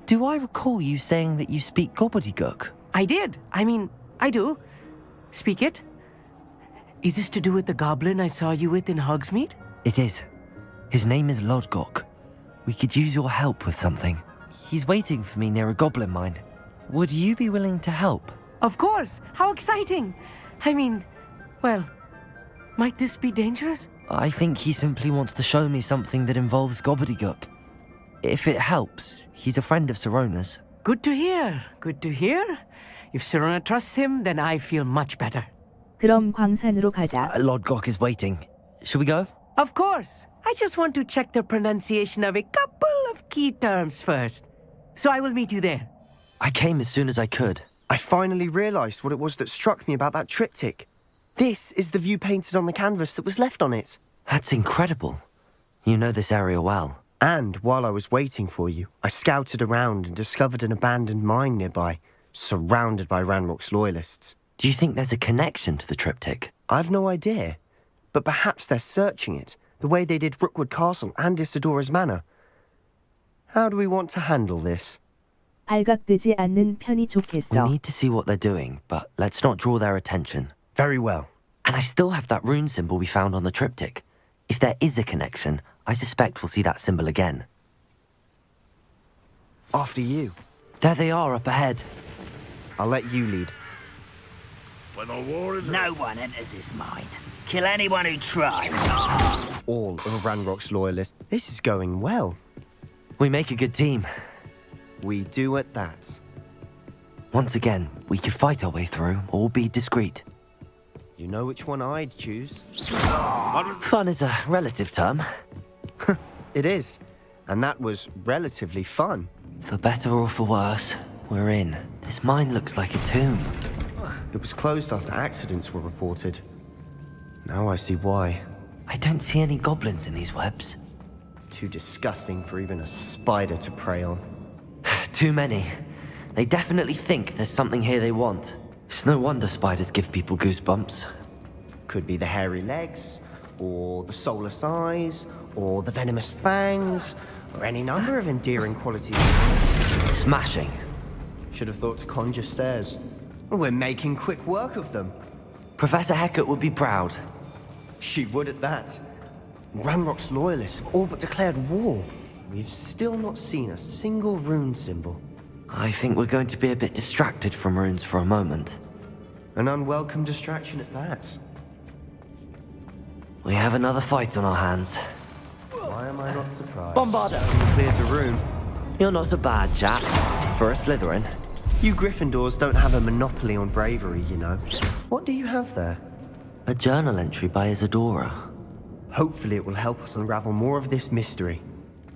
Do I recall you saying that you speak gobbledygook? I did. I do. Speak it. Is this to do with the goblin I saw you with in Hogsmeade? It is. His name is Lodgok. We could use your help with something. He's waiting for me near a goblin mine. Would you be willing to help? Of course. How exciting. Well, might this be dangerous? I think he simply wants to show me something that involves gobbledygook. If it helps, he's a friend of Sirona's. Good to hear. Good to hear. If Sirona trusts him, then I feel much better. 그럼 광산으로 가자. Lodgok is waiting. Shall we go? Of course. I just want to check the pronunciation of a couple of key terms first. So I will meet you there. I came as soon as I could. I finally realised what it was that struck me about that triptych. This is the view painted on the canvas that was left on it. That's incredible. You know this area well. And while I was waiting for you, I scouted around and discovered an abandoned mine nearby, surrounded by Ranrock's loyalists. Do you think there's a connection to the triptych? I've no idea, but perhaps they're searching it, the way they did Rookwood Castle and Isidora's Manor. How do we want to handle this? 발각되지 않는 편이 좋겠어. We need to see what they're doing, but let's not draw their attention. Very well. And I still have that rune symbol we found on the triptych. If there is a connection, I suspect we'll see that symbol again. After you. There they are up ahead. I'll let you lead. When the war is No one enters this mine. Kill anyone who tries. All of Ranrock's loyalists. This is going well. We make a good team. We do at that. Once again, we could fight our way through or be discreet. You know which one I'd choose. Fun is a relative term. It is. And that was relatively fun. For better or for worse, we're in. This mine looks like a tomb. It was closed after accidents were reported. Now I see why. I don't see any goblins in these webs. Too disgusting for even a spider to prey on. Too many. They definitely think there's something here they want. It's no wonder spiders give people goosebumps. Could be the hairy legs, or the soulless eyes, or the venomous fangs, or any number of endearing qualities. Smashing. Should have thought to conjure stairs. We're making quick work of them. Professor Hecat would be proud. She would at that. Ranrock's loyalists have all but declared war. We've still not seen a single rune symbol. I think we're going to be a bit distracted from runes for a moment. An unwelcome distraction at that. We have another fight on our hands. Why am I not surprised? Bombardo! Cleared the room. You're not a bad chap. For a Slytherin. You Gryffindors don't have a monopoly on bravery, you know. What do you have there? A journal entry by Isadora. Hopefully it will help us unravel more of this mystery.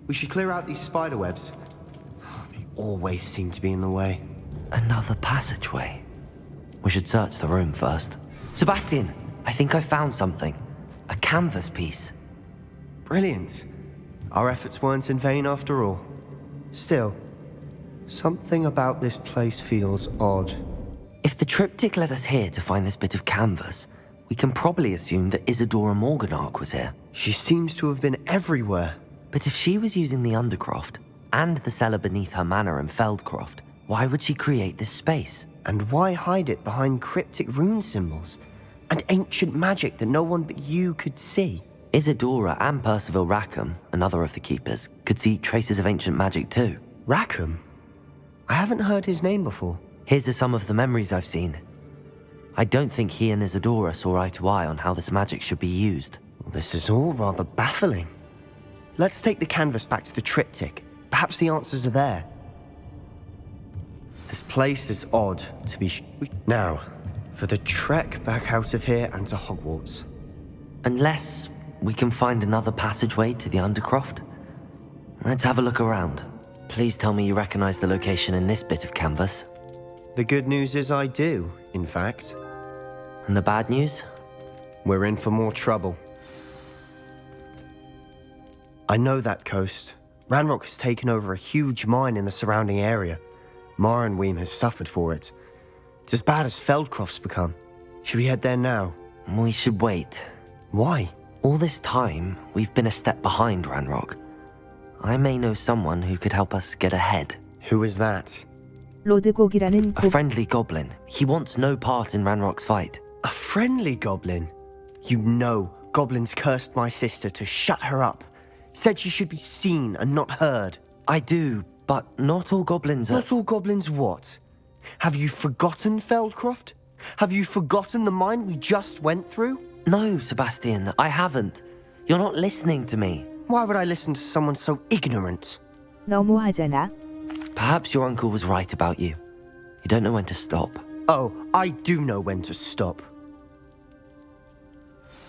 We should clear out these spider webs. They always seem to be in the way. Another passageway. We should search the room first. Sebastian, I think I found something. A canvas piece. Brilliant. Our efforts weren't in vain after all. Still, something about this place feels odd. If the triptych led us here to find this bit of canvas, we can probably assume that Isadora Morganach was here. She seems to have been everywhere. But if she was using the Undercroft, and the cellar beneath her manor in Feldcroft, why would she create this space? And why hide it behind cryptic rune symbols? And ancient magic that no one but you could see? Isadora and Percival Rackham, another of the keepers, could see traces of ancient magic too. Rackham? I haven't heard his name before. Here's are some of the memories I've seen. I don't think he and Isadora saw eye to eye on how this magic should be used. This is all rather baffling. Let's take the canvas back to the triptych. Perhaps the answers are there. This place is odd, to be Now, for the trek back out of here and to Hogwarts. Unless we can find another passageway to the Undercroft. Let's have a look around. Please tell me you recognize the location in this bit of canvas. The good news is I do, in fact. And the bad news? We're in for more trouble. I know that coast. Ranrock has taken over a huge mine in the surrounding area. Marenweem has suffered for it. It's as bad as Feldcroft's become. Should we head there now? We should wait. Why? All this time, we've been a step behind Ranrock. I may know someone who could help us get ahead. Who is that? 로드곡이라는 A friendly goblin. He wants no part in Ranrock's fight. A friendly goblin? You know, goblins cursed my sister to shut her up. Said she should be seen and not heard. I do, but not all goblins are... Not all goblins what? Have you forgotten Feldcroft? Have you forgotten the mine we just went through? No, Sebastian, I haven't. You're not listening to me. Why would I listen to someone so ignorant? 너무하잖아. Perhaps your uncle was right about you. You don't know when to stop. Oh, I do know when to stop.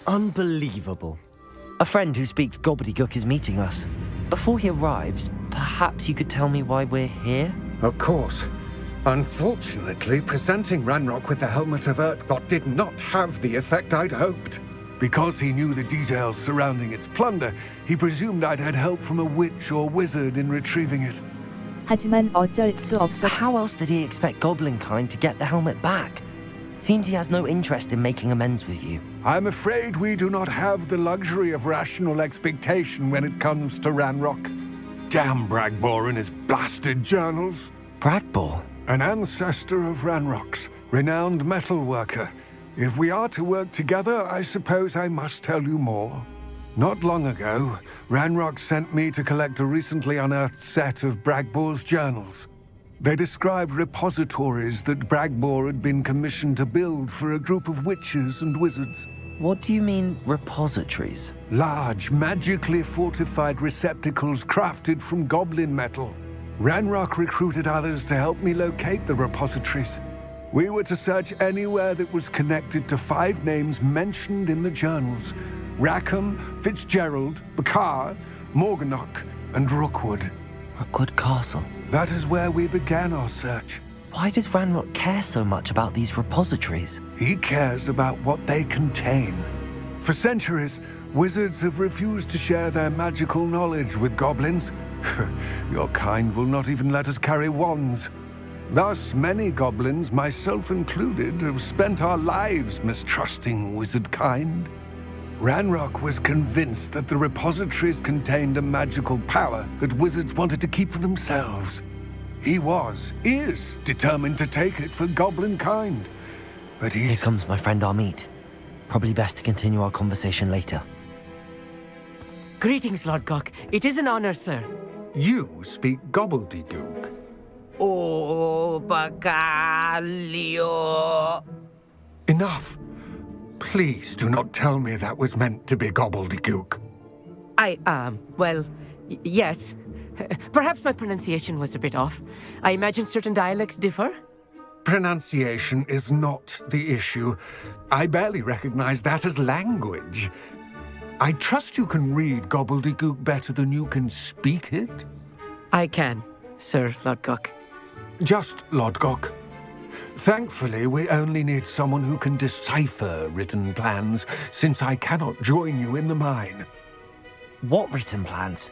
Unbelievable. A friend who speaks gobbledygook is meeting us. Before he arrives, perhaps you could tell me why we're here? Of course. Unfortunately, presenting Ranrock with the Helmet of Urtkot did not have the effect I'd hoped. Because he knew the details surrounding its plunder, he presumed I'd had help from a witch or wizard in retrieving it. 하지만 어쩔 수 없어. How else did he expect Goblinkind to get the helmet back? Seems he has no interest in making amends with you. I'm afraid we do not have the luxury of rational expectation when it comes to Ranrock. Damn Bragbor and his blasted journals. Bragbor? An ancestor of Ranrock's, renowned metal worker. If we are to work together, I suppose I must tell you more. Not long ago, Ranrock sent me to collect a recently unearthed set of Bragbor's journals. They described repositories that Bragbor had been commissioned to build for a group of witches and wizards. What do you mean, repositories? Large, magically fortified receptacles crafted from goblin metal. Ranrock recruited others to help me locate the repositories. We were to search anywhere that was connected to 5 names mentioned in the journals: Rackham, Fitzgerald, Bakar, Morganach, and Rookwood. Rookwood Castle? That is where we began our search. Why does Ranrock care so much about these repositories? He cares about what they contain. For centuries, wizards have refused to share their magical knowledge with goblins. Your kind will not even let us carry wands. Thus, many goblins, myself included, have spent our lives mistrusting wizard kind. Ranrock was convinced that the repositories contained a magical power that wizards wanted to keep for themselves. He is determined to take it for goblin kind. But Here comes my friend Amit. Probably best to continue our conversation later. Greetings, Lord Gok. It is an honor, sir. You speak gobbledygook. Oh, Bagalio. Enough. Please do not tell me that was meant to be gobbledygook. Yes. Perhaps my pronunciation was a bit off. I imagine certain dialects differ. Pronunciation is not the issue. I barely recognize that as language. I trust you can read gobbledygook better than you can speak it? I can, Sir Lodgok. Just Lodgok. Thankfully, we only need someone who can decipher written plans, since I cannot join you in the mine. What written plans?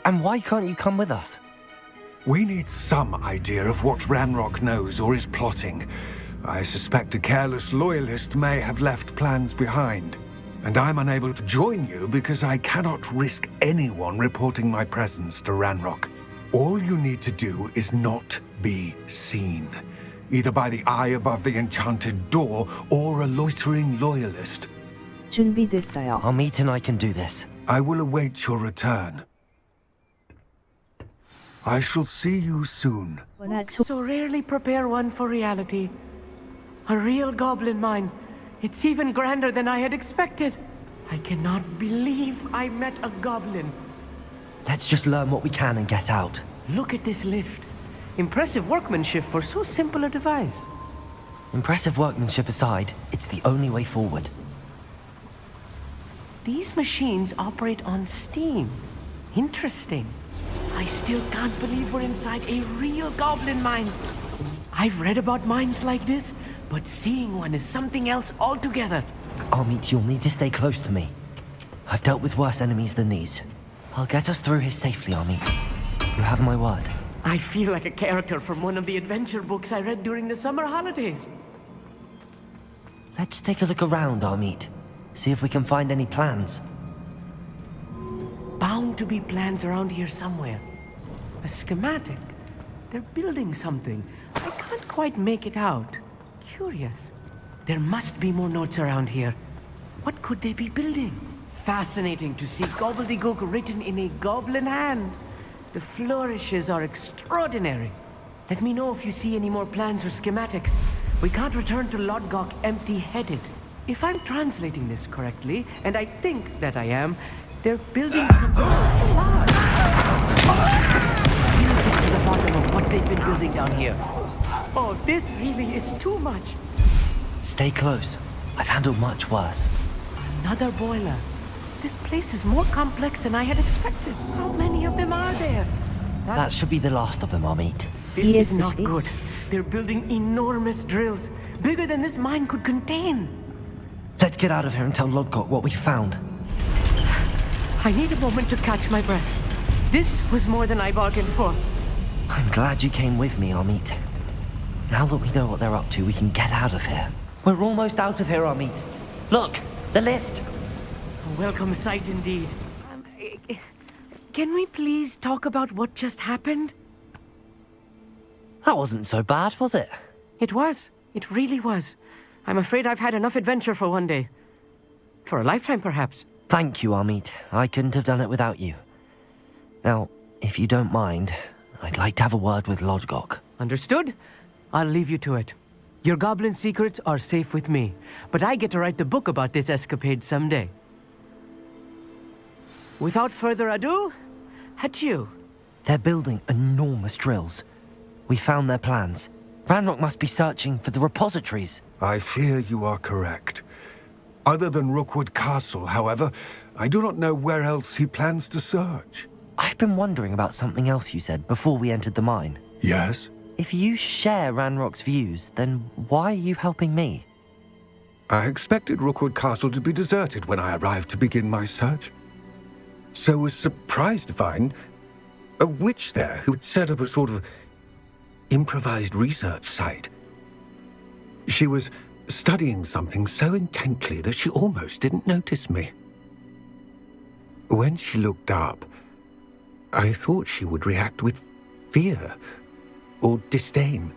And why can't you come with us? We need some idea of what Ranrock knows or is plotting. I suspect a careless loyalist may have left plans behind. And I'm unable to join you because I cannot risk anyone reporting my presence to Ranrock. All you need to do is not be seen, either by the eye above the enchanted door or a loitering loyalist. 준비됐어요. Amit and I can do this. I will await your return. I shall see you soon. So rarely prepare one for reality. A real goblin mine. It's even grander than I had expected. I cannot believe I met a goblin. Let's just learn what we can and get out. Look at this lift. Impressive workmanship for so simple a device. Impressive workmanship aside, it's the only way forward. These machines operate on steam. Interesting. I still can't believe we're inside a real goblin mine. I've read about mines like this, but seeing one is something else altogether. Amit, you'll need to stay close to me. I've dealt with worse enemies than these. I'll get us through here safely, Amit. You have my word. I feel like a character from one of the adventure books I read during the summer holidays. Let's take a look around, Amit. See if we can find any plans. Bound to be plans around here somewhere. A schematic. They're building something. I can't quite make it out. Curious. There must be more notes around here. What could they be building? Fascinating to see gobbledygook written in a goblin hand. The flourishes are extraordinary. Let me know if you see any more plans or schematics. We can't return to Lodgok empty-headed. If I'm translating this correctly, and I think that I am, they're building something large. We'll get to the bottom of what they've been building down here. Oh, this really is too much. Stay close. I've handled much worse. Another boiler. This place is more complex than I had expected. How many of them are there? That should be the last of them, Amit. This is not good. They're building enormous drills, bigger than this mine could contain. Let's get out of here and tell Lodgok what we found. I need a moment to catch my breath. This was more than I bargained for. I'm glad you came with me, Amit. Now that we know what they're up to, we can get out of here. We're almost out of here, Amit. Look, the lift. A welcome sight indeed. Can we please talk about what just happened? That wasn't so bad, was it? It was. It really was. I'm afraid I've had enough adventure for one day. For a lifetime, perhaps. Thank you, Amit. I couldn't have done it without you. Now, if you don't mind, I'd like to have a word with Lodgok. Understood? I'll leave you to it. Your goblin secrets are safe with me, but I get to write the book about this escapade someday. Without further ado, adieu. They're building enormous drills. We found their plans. Ranrock must be searching for the repositories. I fear you are correct. Other than Rookwood Castle, however, I do not know where else he plans to search. I've been wondering about something else you said before we entered the mine. Yes? If you share Ranrock's views, then why are you helping me? I expected Rookwood Castle to be deserted when I arrived to begin my search. So was surprised to find a witch there who had set up a sort of improvised research site. She was studying something so intently that she almost didn't notice me. When she looked up, I thought she would react with fear or disdain.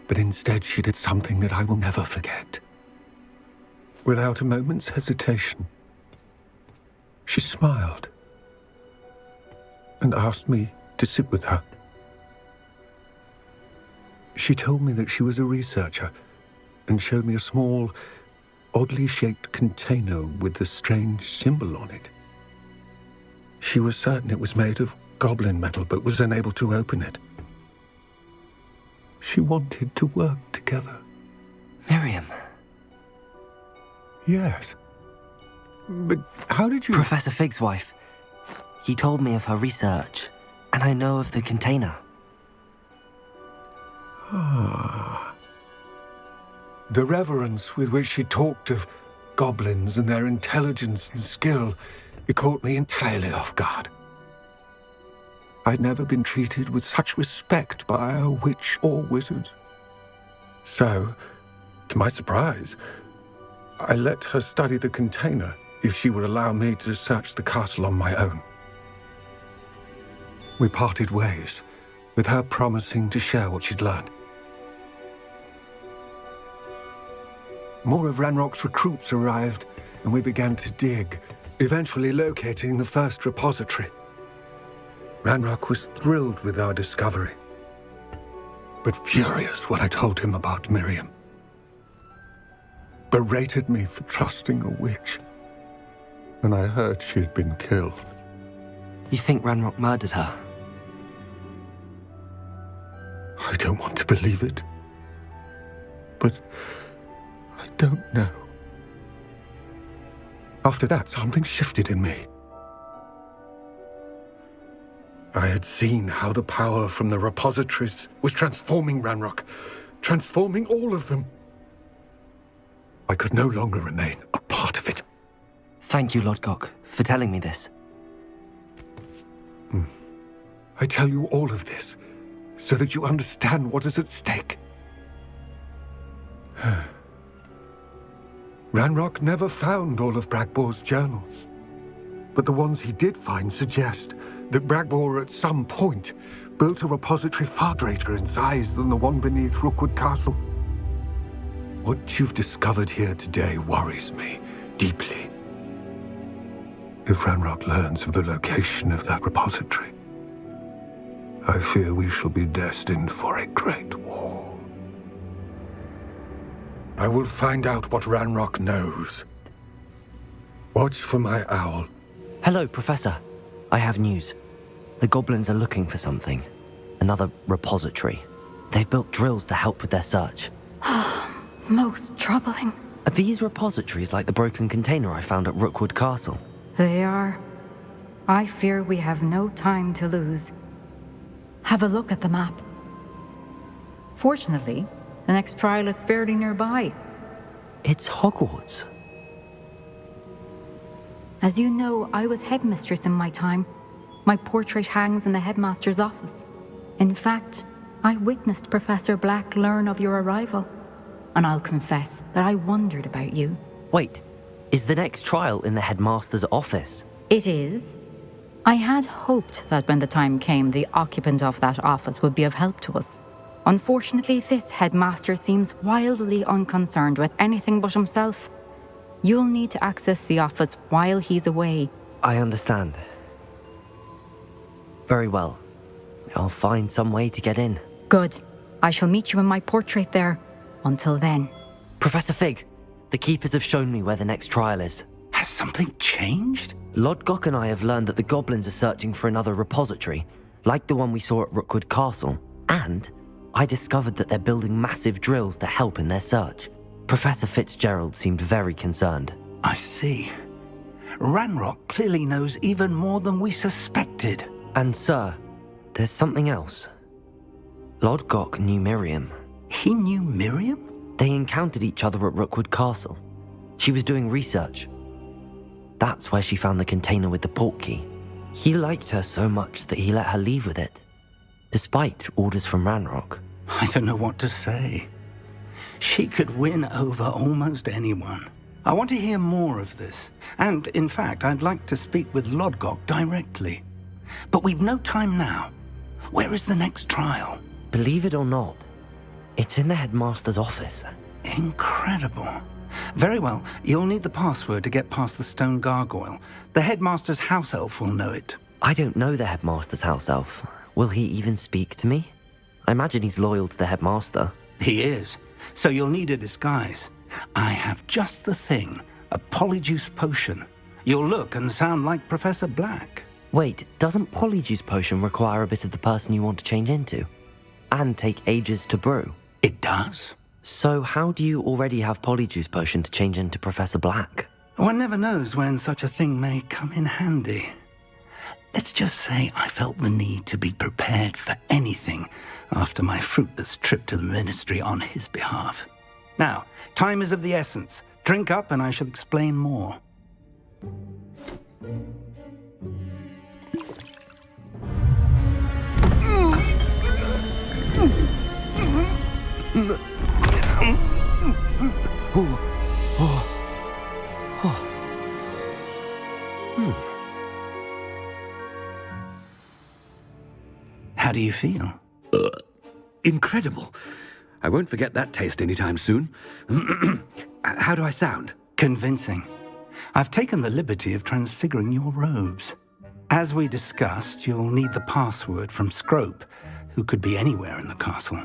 But instead she did something that I will never forget. Without a moment's hesitation, she smiled and asked me to sit with her. She told me that she was a researcher and showed me a small, oddly shaped container with a strange symbol on it. She was certain it was made of goblin metal, but was unable to open it. She wanted to work together. Miriam. Yes. But how did you... Professor Fig's wife. He told me of her research, and I know of the container. Ah. The reverence with which she talked of goblins and their intelligence and skill, it caught me entirely off guard. I'd never been treated with such respect by a witch or wizard. So, to my surprise, I let her study the container if she would allow me to search the castle on my own. We parted ways, with her promising to share what she'd learned. More of Ranrock's recruits arrived, and we began to dig, eventually locating the first repository. Ranrock was thrilled with our discovery, but furious when I told him about Miriam. Berated me for trusting a witch, and I heard she had been killed. You think Ranrock murdered her? I don't want to believe it, but I don't know. After that, something shifted in me. I had seen how the power from the repositories was transforming Ranrock, transforming all of them. I could no longer remain a part of it. Thank you, Lodgok, for telling me this. I tell you all of this so that you understand what is at stake. Ranrock never found all of Bragbor's journals, but the ones he did find suggest that Bragbor at some point built a repository far greater in size than the one beneath Rookwood Castle. What you've discovered here today worries me deeply. If Ranrock learns of the location of that repository, I fear we shall be destined for a great war. I will find out what Ranrock knows. Watch for my owl. Hello, Professor. I have news. The goblins are looking for something. Another repository. They've built drills to help with their search. Most troubling. Are these repositories like the broken container I found at Rookwood Castle? They are. I fear we have no time to lose. Have a look at the map. Fortunately, the next trial is fairly nearby. It's Hogwarts. As you know, I was headmistress in my time. My portrait hangs in the headmaster's office. In fact, I witnessed Professor Black learn of your arrival. And I'll confess that I wondered about you. Wait, is the next trial in the headmaster's office? It is. I had hoped that when the time came, the occupant of that office would be of help to us. Unfortunately, this headmaster seems wildly unconcerned with anything but himself. You'll need to access the office while he's away. I understand. Very well. I'll find some way to get in. Good. I shall meet you in my portrait there. Until then. Professor Fig, the Keepers have shown me where the next trial is. Has something changed? Lodgok and I have learned that the goblins are searching for another repository, like the one we saw at Rookwood Castle. And I discovered that they're building massive drills to help in their search. Professor Fitzgerald seemed very concerned. I see. Ranrock clearly knows even more than we suspected. And sir, there's something else. Lodgok knew Miriam. He knew Miriam? They encountered each other at Rookwood Castle. She was doing research. That's where she found the container with the portkey. He liked her so much that he let her leave with it, despite orders from Ranrock. I don't know what to say. She could win over almost anyone. I want to hear more of this. And, in fact, I'd like to speak with Lodgok directly. But we've no time now. Where is the next trial? Believe it or not, it's in the headmaster's office. Incredible. Very well. You'll need the password to get past the stone gargoyle. The headmaster's house elf will know it. I don't know the headmaster's house elf. Will he even speak to me? I imagine he's loyal to the headmaster. He is. So you'll need a disguise. I have just the thing. A polyjuice potion. You'll look and sound like Professor Black. Wait, doesn't polyjuice potion require a bit of the person you want to change into? And take ages to brew? It does. So how do you already have polyjuice potion to change into Professor Black? One never knows when such a thing may come in handy. Let's just say I felt the need to be prepared for anything after my fruitless trip to the ministry on his behalf. Now, time is of the essence. Drink up and I shall explain more. How do you feel? Incredible. I won't forget that taste anytime soon. How do I sound? Convincing. I've taken the liberty of transfiguring your robes. As we discussed, you'll need the password from Scrope, who could be anywhere in the castle.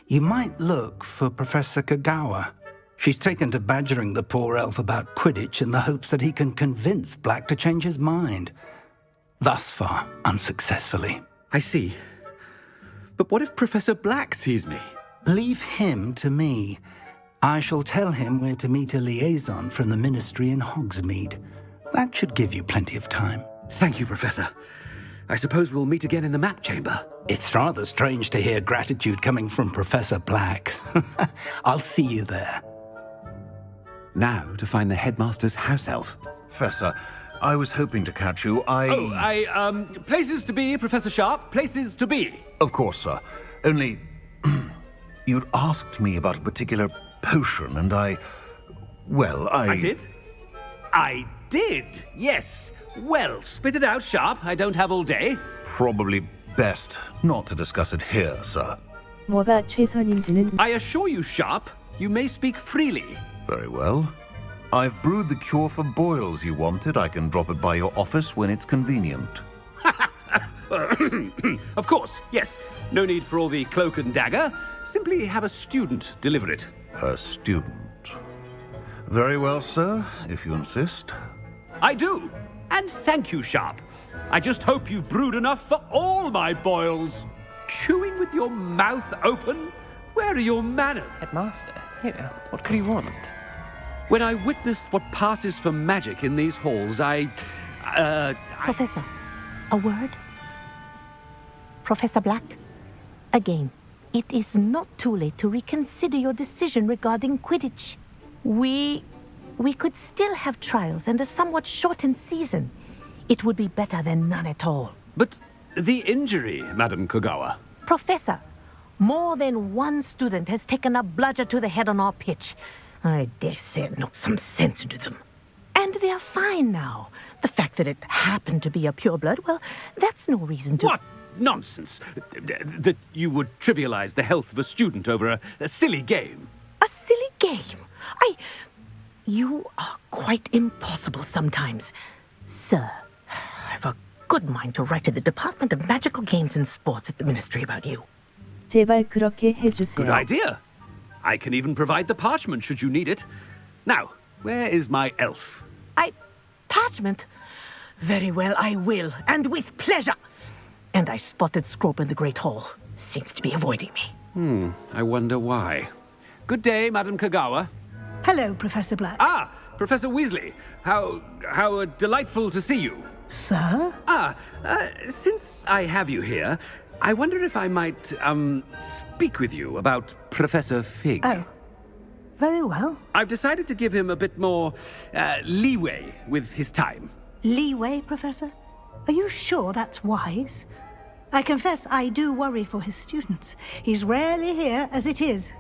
You might look for Professor Kagawa. She's taken to badgering the poor elf about Quidditch in the hopes that he can convince Black to change his mind. Thus far, unsuccessfully. I see. But what if Professor Black sees me? Leave him to me. I shall tell him where to meet a liaison from the ministry in Hogsmeade. That should give you plenty of time. Thank you, Professor. I suppose we'll meet again in the map chamber. It's rather strange to hear gratitude coming from Professor Black. I'll see you there. Now to find the headmaster's house elf. Professor, I was hoping to catch you. Places to be, Professor Sharp. Places to be. Of course, sir. Only, you'd asked me about a particular potion, and I did? I did, yes. Well, spit it out, Sharp. I don't have all day. Probably best not to discuss it here, sir. 뭐가 최선인지는 I assure you, Sharp, you may speak freely. Very well. I've brewed the cure for boils you wanted. I can drop it by your office when it's convenient. Of course, yes. No need for all the cloak and dagger. Simply have a student deliver it. A student. Very well, sir, if you insist. I do. And thank you, Sharp. I just hope you've brewed enough for all my boils. Chewing with your mouth open? Where are your manners? Headmaster, here, what could he want? When I witness what passes for magic in these halls, Professor, a word? Professor Black, again, it is not too late to reconsider your decision regarding Quidditch. We could still have trials and a somewhat shortened season. It would be better than none at all. But the injury, Madam Kogawa. Professor, more than one student has taken a bludger to the head on our pitch. I dare say it knocked some sense into them. And they're fine now. The fact that it happened to be a pureblood, well, that's no reason to... What nonsense! That you would trivialize the health of a student over a silly game. A silly game? You are quite impossible sometimes. Sir, I've a good mind to write to the Department of Magical Games and Sports at the Ministry about you. 제발 그렇게 해주세요. Good idea. I can even provide the parchment should you need it. Now, where is my elf? Parchment? Very well, I will, and with pleasure. And I spotted Scrope in the Great Hall. Seems to be avoiding me. I wonder why. Good day, Madam Kogawa. Hello, Professor Black. Ah, Professor Weasley. How delightful to see you. Sir? Since I have you here, I wonder if I might, speak with you about Professor Fig. Oh, very well. I've decided to give him a bit more, leeway with his time. Leeway, Professor? Are you sure that's wise? I confess I do worry for his students. He's rarely here as it is.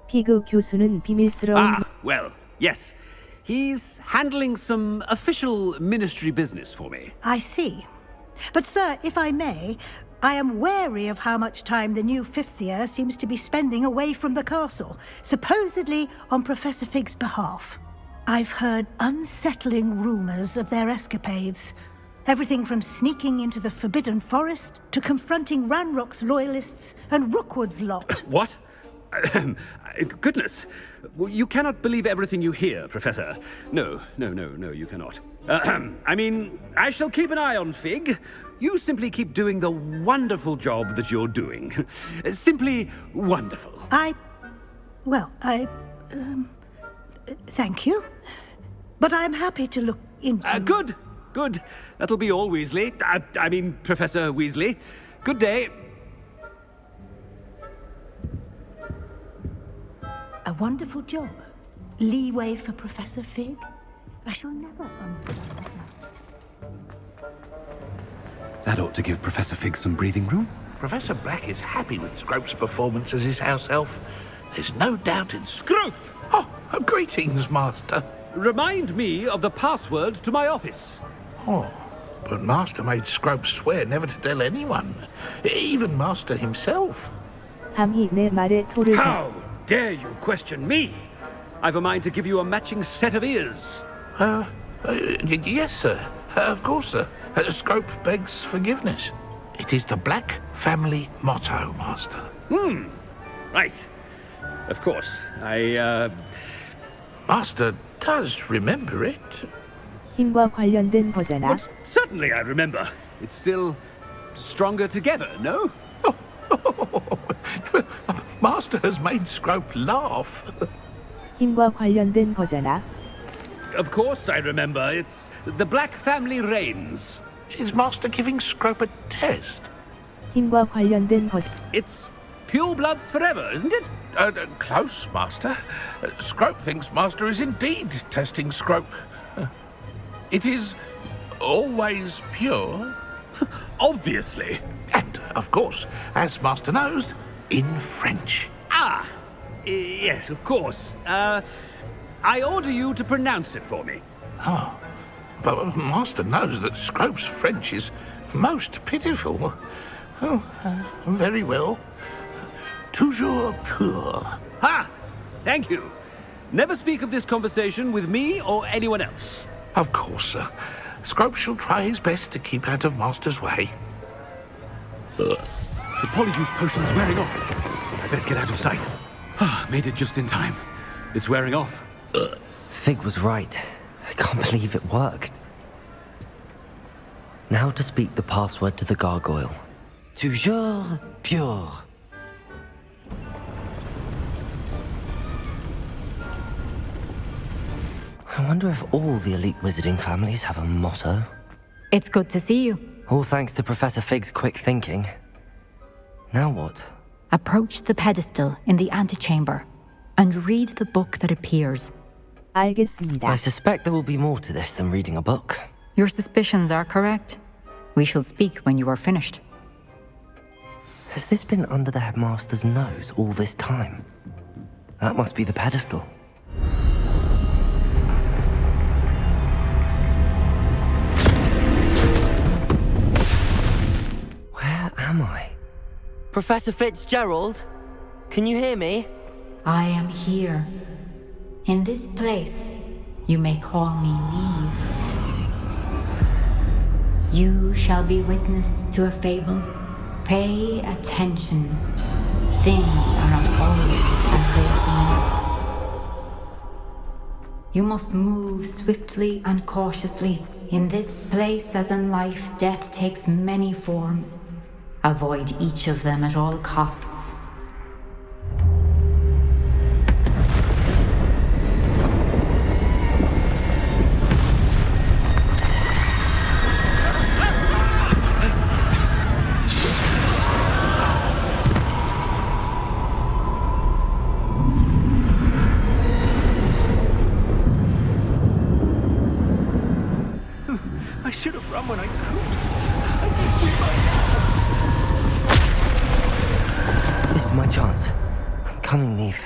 피그 교수는 비밀스러운... Well, yes. He's handling some official ministry business for me. I see. But, sir, if I may, I am wary of how much time the new fifth year seems to be spending away from the castle, supposedly on Professor Fig's behalf. I've heard unsettling rumors of their escapades. Everything from sneaking into the Forbidden Forest to confronting Ranrock's loyalists and Rookwood's lot. What? Goodness. You cannot believe everything you hear, Professor. No, you cannot. I mean, I shall keep an eye on Fig. You simply keep doing the wonderful job that you're doing. Simply wonderful. Thank you. But I'm happy to look into... Good. That'll be all, Weasley. I mean, Professor Weasley. Good day. A wonderful job. Leeway for Professor Fig. I shall never understand. That ought to give Professor Fig some breathing room. Professor Black is happy with Scrope's performance as his house elf. There's no doubt in... Scrope! Oh, greetings, Master. Remind me of the password to my office. Oh, but Master made Scrope swear never to tell anyone, even Master himself. 감히 내 말에 토를 How dare you question me? I've a mind to give you a matching set of ears. Yes, sir. Of course, sir. Scrope begs forgiveness. It is the Black family motto, Master. Right. Of course. Master does remember it. 힘과 관련된 거잖아. Well, certainly I remember. It's still stronger together, no? Master has made Scrope laugh. 힘과 관련된 거잖아. Of course I remember. It's the Black family reigns. Is Master giving Scrope a test? 힘과 관련된 것. It's pure bloods forever, isn't it? Close, Master. Scrope thinks Master is indeed testing Scrope. It is always pure. Obviously. And, of course, as Master knows, in French. Ah, yes, of course. I order you to pronounce it for me. Oh, but Master knows that Scrope's French is most pitiful. Oh, very well. Toujours pur. Ha! Thank you. Never speak of this conversation with me or anyone else. Of course, sir. Scrope shall try his best to keep out of Master's way. The polyjuice potion's wearing off. I best get out of sight. Made it just in time. It's wearing off. Fig was right. I can't believe it worked. Now to speak the password to the gargoyle. Toujours pure. I wonder if all the elite wizarding families have a motto. It's good to see you. All thanks to Professor Fig's quick thinking. Now what? Approach the pedestal in the antechamber and read the book that appears. 알겠습니다. I suspect there will be more to this than reading a book. Your suspicions are correct. We shall speak when you are finished. Has this been under the headmaster's nose all this time? That must be the pedestal. Where am I? Professor Fitzgerald? Can you hear me? I am here. In this place, you may call me Neve. You shall be witness to a fable. Pay attention. Things are not always as they seem. You must move swiftly and cautiously. In this place, as in life, death takes many forms. Avoid each of them at all costs. I should have run when I could. This is my chance. I'm coming, Neve.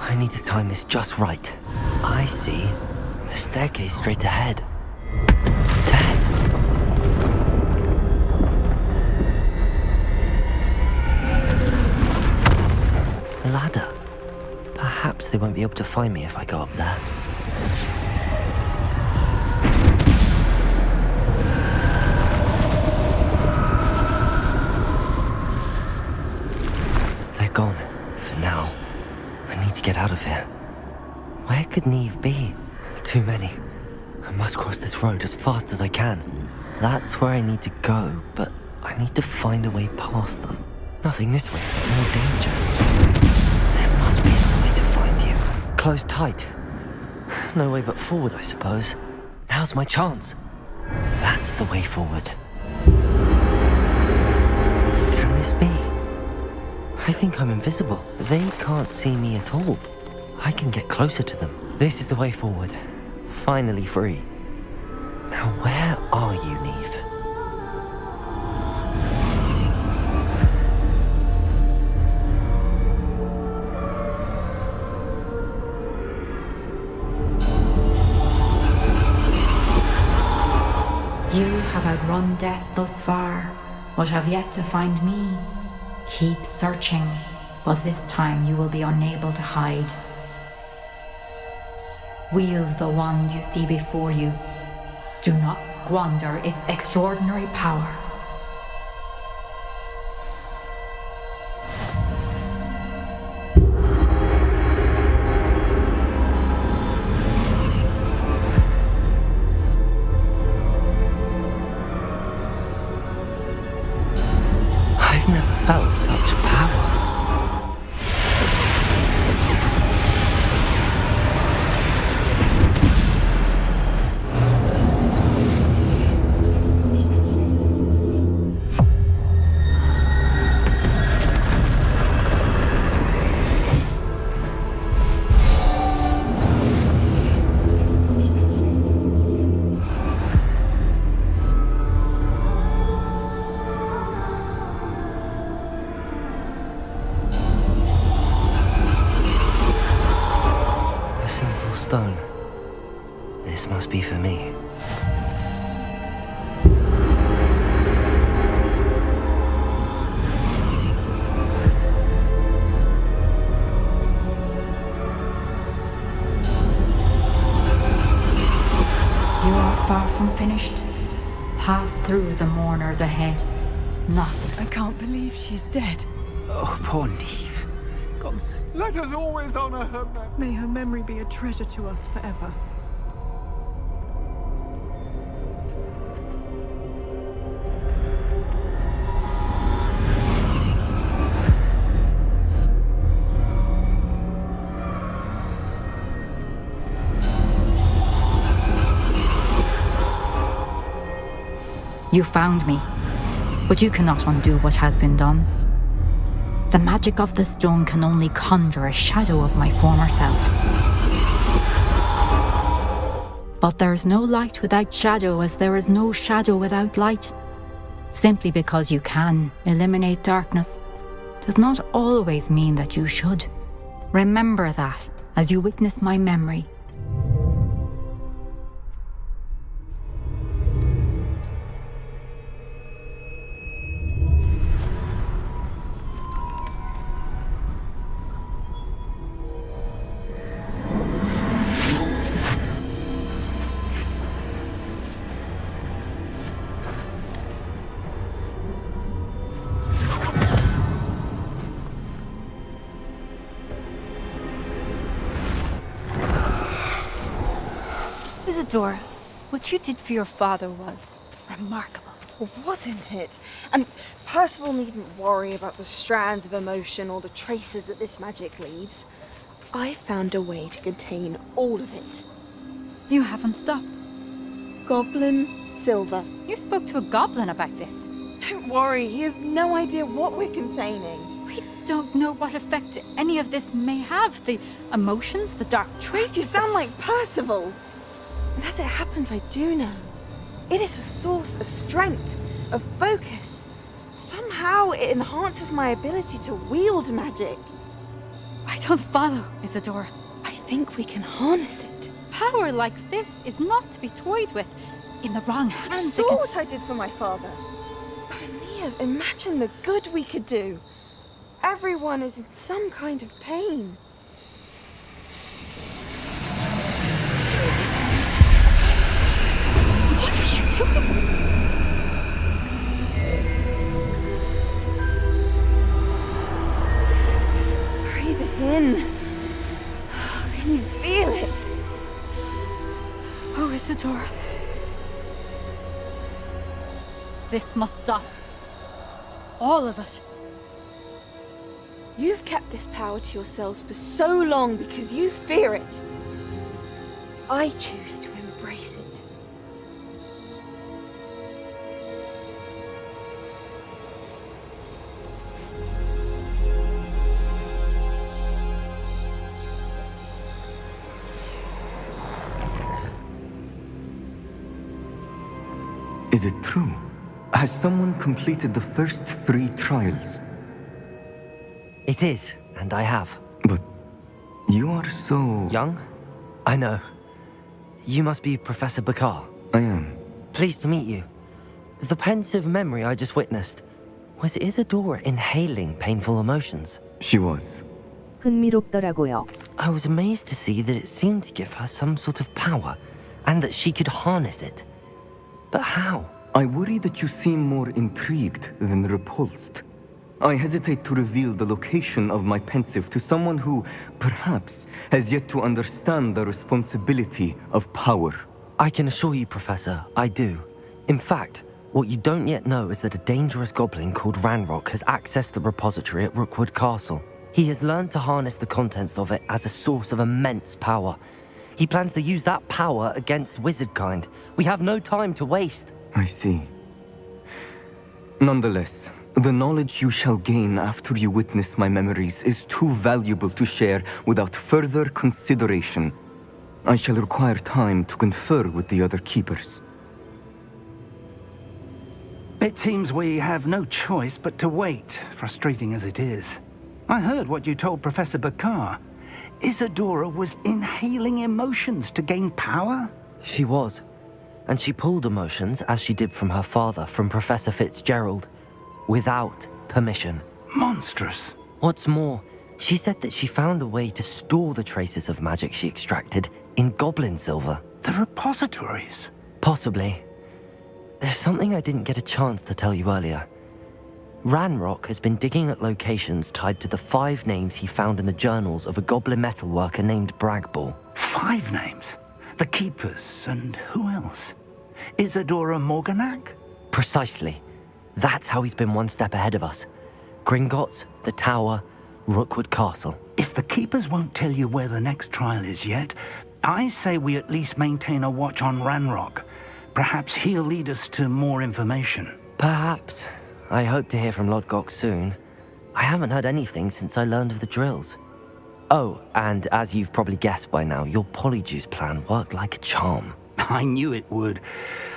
I need to time this just right. I see a staircase straight ahead. Death. A ladder. Perhaps they won't be able to find me if I go up there. They're gone, for now. I need to get out of here. Where could Neve be? Too many. I must cross this road as fast as I can. That's where I need to go, but I need to find a way past them. Nothing this way, more danger. There must be another way to find you. Close tight. No way but forward, I suppose. Now's my chance. That's the way forward. Can this be? I think I'm invisible. They can't see me at all. I can get closer to them. This is the way forward. Finally free. Now where are you, Neve? You have outrun death thus far, but have yet to find me. Keep searching, but this time you will be unable to hide. Wield the wand you see before you. Do not squander its extraordinary power. I've never felt such power. A simple stone. This must be for me. You are far from finished. Pass through the mourners ahead. Nothing. I can't believe she's dead. Oh, poor Neve. God's sake. Let us always honor her memory. May her memory be a treasure to us forever. You found me, but you cannot undo what has been done. The magic of the stone can only conjure a shadow of my former self. But there is no light without shadow, as there is no shadow without light. Simply because you can eliminate darkness does not always mean that you should. Remember that as you witness my memory. Isadora, what you did for your father was remarkable. Wasn't it? And Percival needn't worry about the strands of emotion or the traces that this magic leaves. I found a way to contain all of it. You haven't stopped. Goblin Silver. You spoke to a goblin about this. Don't worry, he has no idea what we're containing. We don't know what effect any of this may have. The emotions, the dark traits. You sound like Percival. And as it happens, I do know. It is a source of strength, of focus. Somehow it enhances my ability to wield magic. I don't follow, Isadora. I think we can harness it. Power like this is not to be toyed with. In the wrong hands, You saw what I did for my father. Only imagine the good we could do. Everyone is in some kind of pain. What are you doing? Breathe it in. Can you feel it? Oh, Isadora. This must stop. All of it. You've kept this power to yourselves for so long because you fear it. I choose to embrace it. Is it true? Has someone completed the first 3 trials? It is, and I have. But you are so... Young? I know. You must be Professor Bakar. I am. Pleased to meet you. The pensive memory I just witnessed, was Isadora inhaling painful emotions? She was. 흥미롭더라고요. I was amazed to see that it seemed to give her some sort of power, and that she could harness it. But how? I worry that you seem more intrigued than repulsed. I hesitate to reveal the location of my pensive to someone who, perhaps, has yet to understand the responsibility of power. I can assure you, Professor, I do. In fact, what you don't yet know is that a dangerous goblin called Ranrock has accessed the repository at Rookwood Castle. He has learned to harness the contents of it as a source of immense power. He plans to use that power against wizardkind. We have no time to waste. I see. Nonetheless, the knowledge you shall gain after you witness my memories is too valuable to share without further consideration. I shall require time to confer with the other keepers. It seems we have no choice but to wait, frustrating as it is. I heard what you told Professor Bakar. Isadora was inhaling emotions to gain power? She was. And she pulled emotions, as she did from her father, from Professor Fitzgerald, without permission. Monstrous. What's more, she said that she found a way to store the traces of magic she extracted in goblin silver. The repositories? Possibly. There's something I didn't get a chance to tell you earlier. Ranrock has been digging at locations tied to the 5 names he found in the journals of a goblin metalworker named Bragball. 5 names? The Keepers, and who else? Isadora Morganac? Precisely. That's how he's been one step ahead of us. Gringotts, the Tower, Rookwood Castle. If the Keepers won't tell you where the next trial is yet, I say we at least maintain a watch on Ranrock. Perhaps he'll lead us to more information. Perhaps. I hope to hear from Lodgok soon. I haven't heard anything since I learned of the drills. Oh, and as you've probably guessed by now, your polyjuice plan worked like a charm. I knew it would.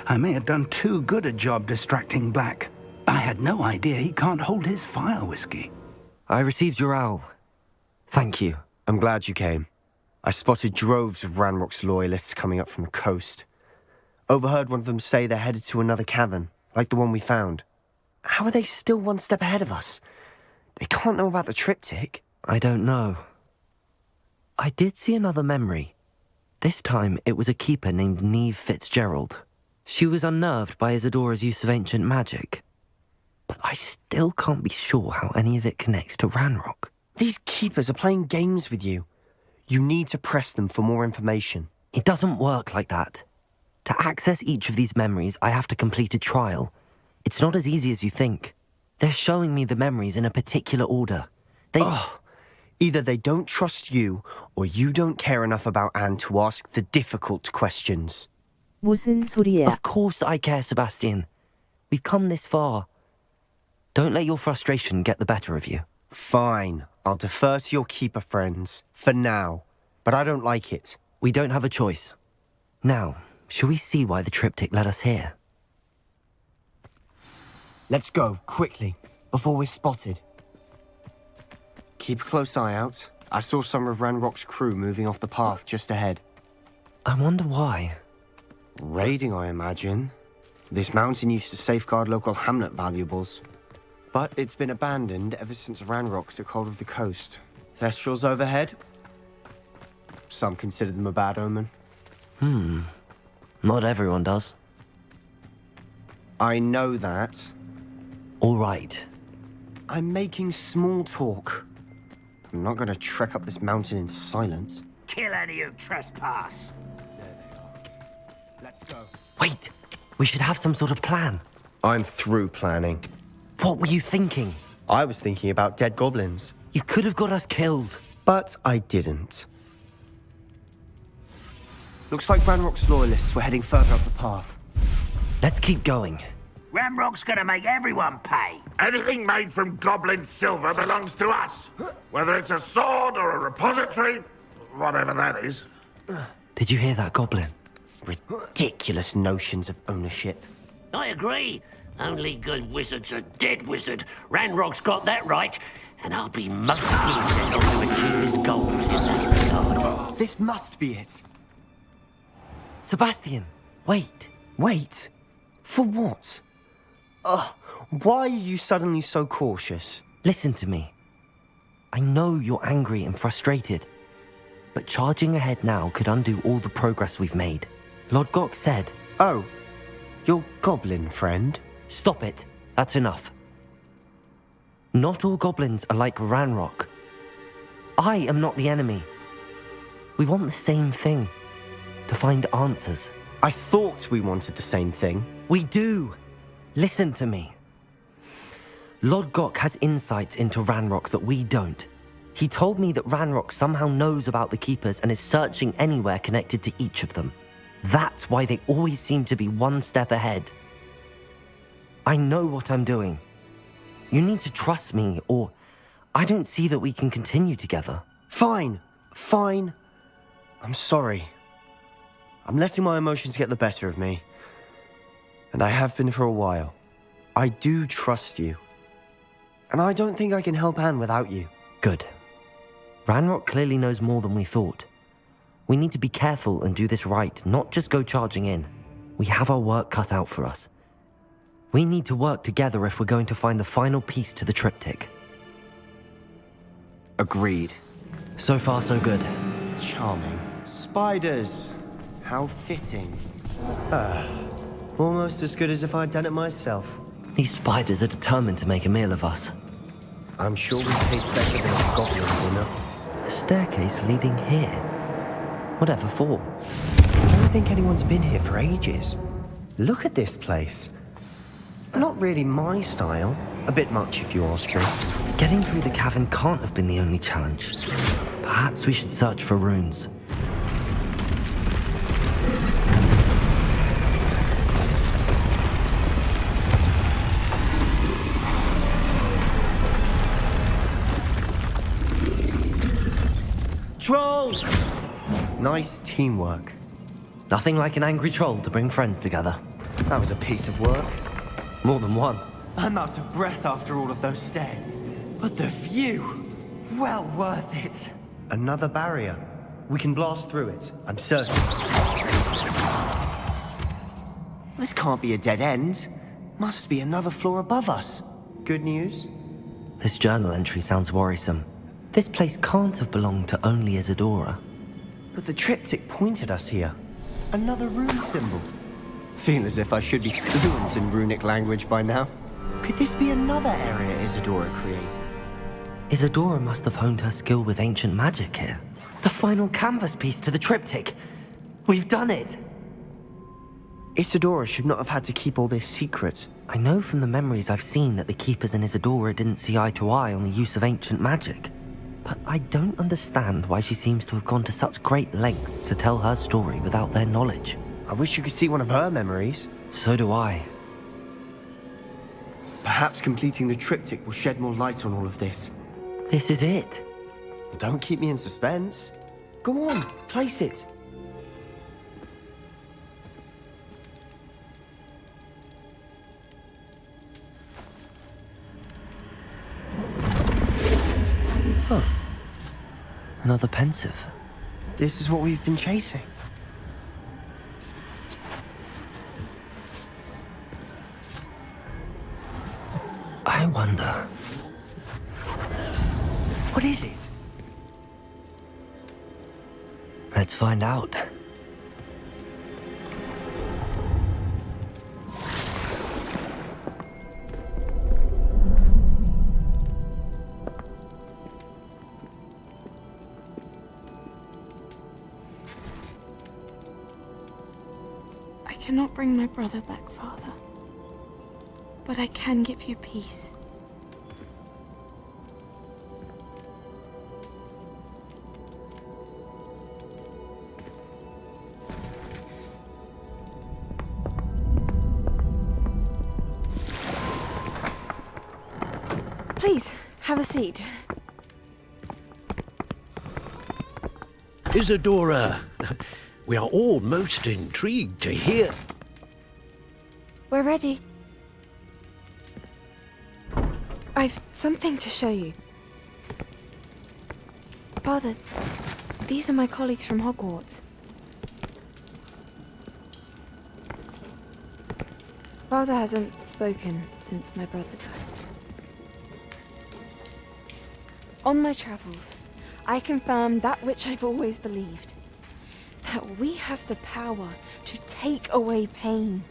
I may have done too good a job distracting Black. I had no idea he can't hold his fire whiskey. I received your owl. Thank you. I'm glad you came. I spotted droves of Ranrock's loyalists coming up from the coast. Overheard one of them say they're headed to another cavern, like the one we found. How are they still one step ahead of us? They can't know about the triptych. I don't know. I did see another memory. This time, it was a keeper named Neve Fitzgerald. She was unnerved by Isadora's use of ancient magic. But I still can't be sure how any of it connects to Ranrock. These keepers are playing games with you. You need to press them for more information. It doesn't work like that. To access each of these memories, I have to complete a trial. It's not as easy as you think. They're showing me the memories in a particular order. Either they don't trust you, or you don't care enough about Anne to ask the difficult questions. 무슨 소리야? Of course I care, Sebastian. We've come this far. Don't let your frustration get the better of you. Fine. I'll defer to your keeper friends, for now. But I don't like it. We don't have a choice. Now, shall we see why the triptych led us here? Let's go, quickly, before we're spotted. Keep a close eye out. I saw some of Ranrock's crew moving off the path just ahead. I wonder why. Raiding, I imagine. This mountain used to safeguard local hamlet valuables. But it's been abandoned ever since Ranrock took hold of the coast. Thestrals overhead? Some consider them a bad omen. Not everyone does. I know that. All right. I'm making small talk. I'm not going to trek up this mountain in silence. Kill any who trespass. There they are. Let's go. Wait! We should have some sort of plan. I'm through planning. What were you thinking? I was thinking about dead goblins. You could have got us killed. But I didn't. Looks like Ranrock's loyalists were heading further up the path. Let's keep going. Ranrock's gonna make everyone pay. Anything made from goblin silver belongs to us. Whether it's a sword or a repository, whatever that is. Did you hear that, Goblin? Ridiculous notions of ownership. I agree. Only good wizards are dead wizard. Ranrock's got that right. And I'll be most pleased not to achieve his goals in that regard. This must be it. Sebastian, wait. Wait? For what? Why are you suddenly so cautious? Listen to me. I know you're angry and frustrated, but charging ahead now could undo all the progress we've made. Lodgok said... Oh, your goblin friend? Stop it. That's enough. Not all goblins are like Ranrock. I am not the enemy. We want the same thing. To find answers. I thought we wanted the same thing. We do. Listen to me. Lodgok has insights into Ranrock that we don't. He told me that Ranrock somehow knows about the Keepers and is searching anywhere connected to each of them. That's why they always seem to be one step ahead. I know what I'm doing. You need to trust me, or I don't see that we can continue together. Fine. I'm sorry. I'm letting my emotions get the better of me. And I have been for a while. I do trust you. And I don't think I can help Anne without you. Good. Ranrock clearly knows more than we thought. We need to be careful and do this right, not just go charging in. We have our work cut out for us. We need to work together if we're going to find the final piece to the triptych. Agreed. So far, so good. Charming. Spiders! How fitting. Almost as good as if I'd done it myself. These spiders are determined to make a meal of us. I'm sure we taste better than a goblin dinner. A staircase leading here. Whatever for? I don't think anyone's been here for ages. Look at this place. Not really my style. A bit much, if you ask me. Getting through the cavern can't have been the only challenge. Perhaps we should search for runes. Trolls! Nice teamwork. Nothing like an angry troll to bring friends together. That was a piece of work. More than one. I'm out of breath after all of those stairs. But the view! Well worth it. Another barrier. We can blast through it, I'm certain. This can't be a dead end. Must be another floor above us. Good news? This journal entry sounds worrisome. This place can't have belonged to only Isadora. But the triptych pointed us here. Another rune symbol. Feel as if I should be fluent in runic language by now. Could this be another area Isadora created? Isadora must have honed her skill with ancient magic here. The final canvas piece to the triptych. We've done it! Isadora should not have had to keep all this secret. I know from the memories I've seen that the Keepers and Isadora didn't see eye to eye on the use of ancient magic. But I don't understand why she seems to have gone to such great lengths to tell her story without their knowledge. I wish you could see one of her memories. So do I. Perhaps completing the triptych will shed more light on all of this. This is it. Don't keep me in suspense. Go on, place it. Huh. Another pensive. This is what we've been chasing. I wonder... What is it? Let's find out. I cannot bring my brother back, Father. But I can give you peace. Please, have a seat. Isadora, we are all most intrigued to hear. We're ready. I've something to show you. Father, these are my colleagues from Hogwarts. Father hasn't spoken since my brother died. On my travels, I confirmed that which I've always believed. That we have the power to take away pain.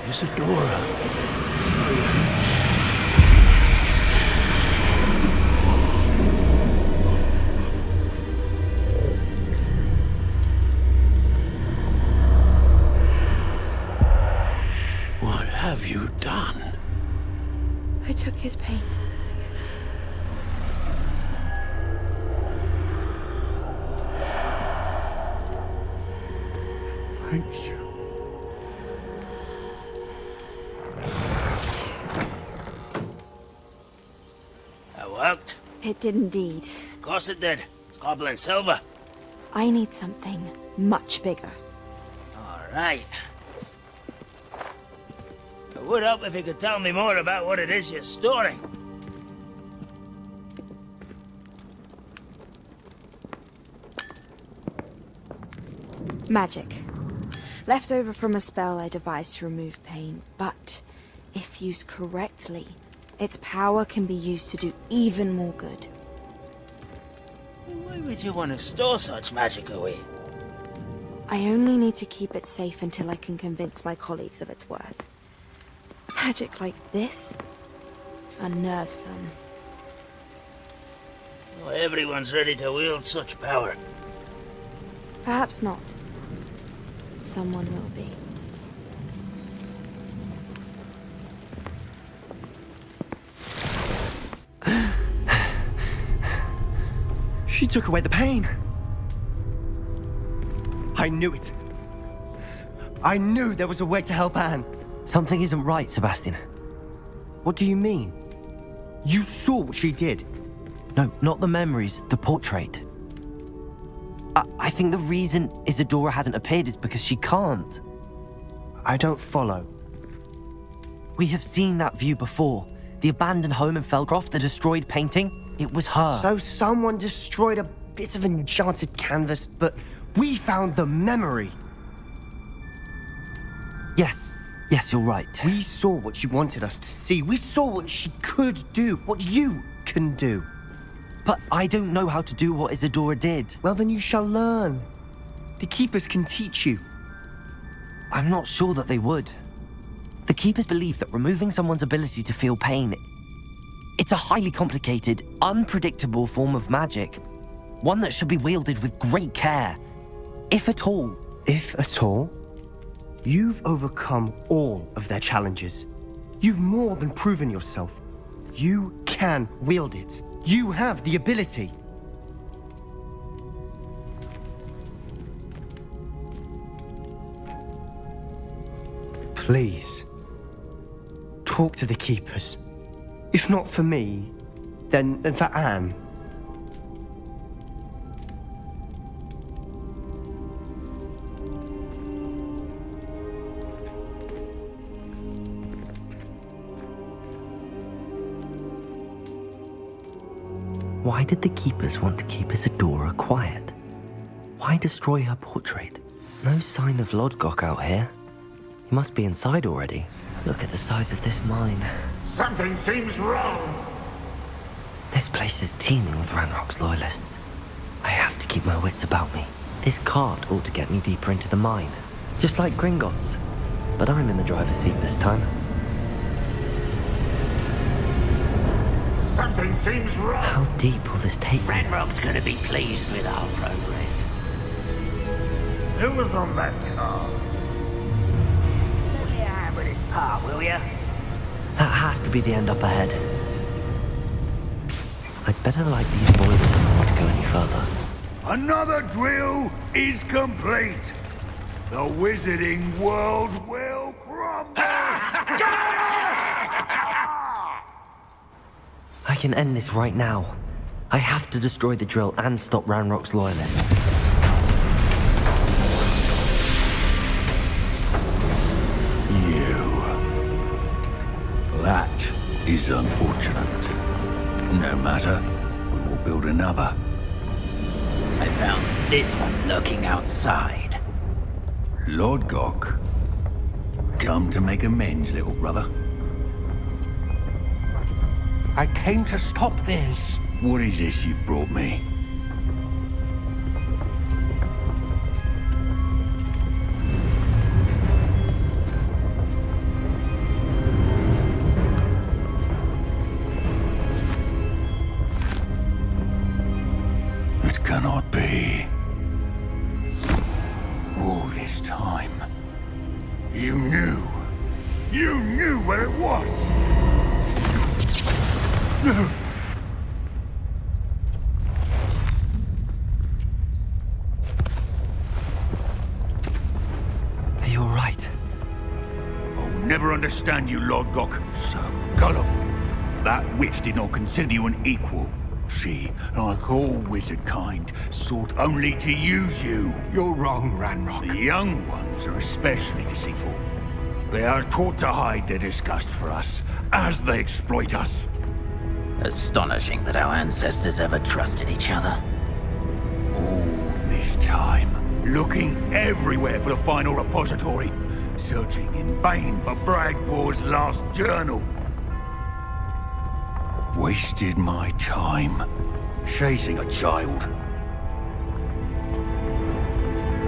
Isadora. What have you done? I took his pain. Thank you. That worked. It did indeed. Of course it did. It's goblin silver. I need something much bigger. Right. I would help if you could tell me more about what it is you're storing. Magic. Left over from a spell I devised to remove pain, but if used correctly, its power can be used to do even more good. Why would you want to store such magic away? I only need to keep it safe until I can convince my colleagues of its worth. Magic like this unnerves them. Not everyone's ready to wield such power. Perhaps not. Someone will be. She took away the pain. I knew it. I knew there was a way to help Anne. Something isn't right, Sebastian. What do you mean? You saw what she did. No, not the memories, the portrait. I think the reason Isadora hasn't appeared is because she can't. I don't follow. We have seen that view before. The abandoned home in Felcroft, the destroyed painting. It was her. So someone destroyed a bit of enchanted canvas, but we found the memory. Yes, you're right. We saw what she wanted us to see. We saw what she could do, what you can do. But I don't know how to do what Isadora did. Well, then you shall learn. The Keepers can teach you. I'm not sure that they would. The Keepers believe that removing someone's ability to feel pain, it's a highly complicated, unpredictable form of magic. One that should be wielded with great care. If at all. If at all? You've overcome all of their challenges. You've more than proven yourself. You can wield it. You have the ability. Please, talk to the Keepers. If not for me, then for Anne. Why did the Keepers want to keep Isadora quiet? Why destroy her portrait? No sign of Lodgok out here. He must be inside already. Look at the size of this mine. Something seems wrong. This place is teeming with Ranrock's loyalists. I have to keep my wits about me. This cart ought to get me deeper into the mine, just like Gringotts. But I'm in the driver's seat this time. Something seems wrong. How deep will this take me? Ranrock's gonna be pleased with our progress. Who was on that car? Let me have with this part, will ya? That has to be the end up ahead. I'd better light these boilers if I want to go any further. Another drill is complete. The wizarding world will crumble. I can end this right now. I have to destroy the drill and stop Ranrock's loyalists. That is unfortunate. No matter, we will build another. I found this one lurking outside. Lodgok, come to make amends, little brother. I came to stop this. What is this you've brought me? It cannot be. All this time, you knew. You knew where it was. Are you all right? I'll never understand you, Lodgok. So gullible. That witch did not consider you an equal. artsy, like all wizard kind, sought only to use you. You're wrong, Ranrock. The young ones are especially deceitful. They are taught to hide their disgust for us, as they exploit us. Astonishing that our ancestors ever trusted each other. All this time, looking everywhere for the final repository, searching in vain for Bragbor's last journal. Wasted my time, chasing a child.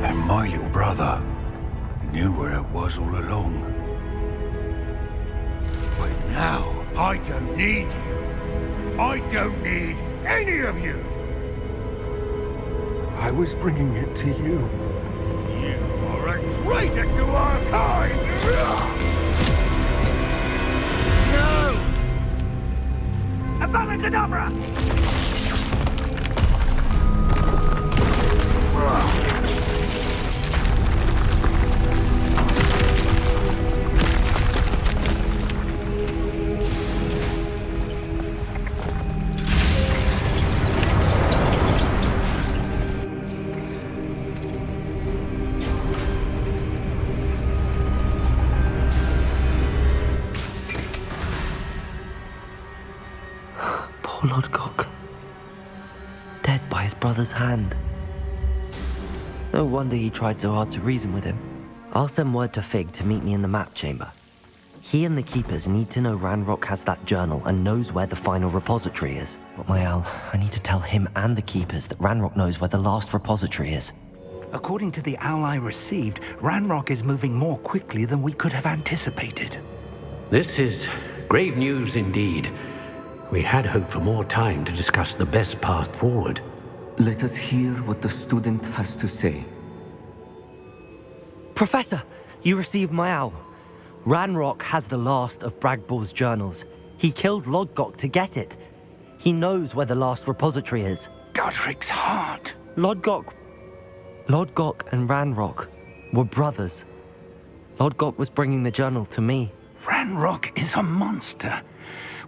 And my little brother knew where it was all along. But now, I don't need you. I don't need any of you. I was bringing it to you. You are a traitor to our kind! No! Avada Kedavra! Poor Lodgok. Dead by his brother's hand. No wonder he tried so hard to reason with him. I'll send word to Fig to meet me in the map chamber. He and the Keepers need to know Ranrock has that journal and knows where the final repository is. But Mayal, I need to tell him and the Keepers that Ranrock knows where the last repository is. According to the owl I received, Ranrock is moving more quickly than we could have anticipated. This is grave news indeed. We had hoped for more time to discuss the best path forward. Let us hear what the student has to say. Professor, you received my owl. Ranrock has the last of Bragbor's journals. He killed Lodgok to get it. He knows where the last repository is. Godric's heart. Lodgok and Ranrock were brothers. Lodgok was bringing the journal to me. Ranrock is a monster.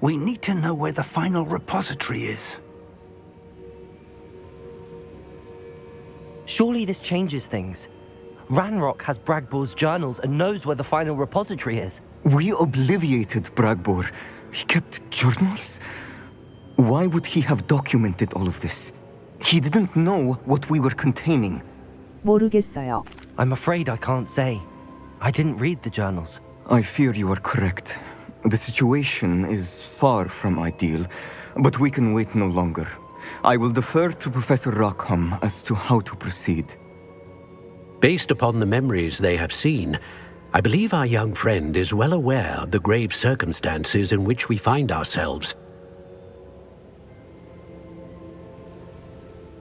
We need to know where the final repository is. Surely this changes things. Ranrock has Bragbor's journals and knows where the final repository is. We obliviated Bragbor. He kept journals? Why would he have documented all of this? He didn't know what we were containing. 모르겠어요. I'm afraid I can't say. I didn't read the journals. I fear you are correct. The situation is far from ideal, but we can wait no longer. I will defer to Professor Rockham as to how to proceed. Based upon the memories they have seen, I believe our young friend is well aware of the grave circumstances in which we find ourselves.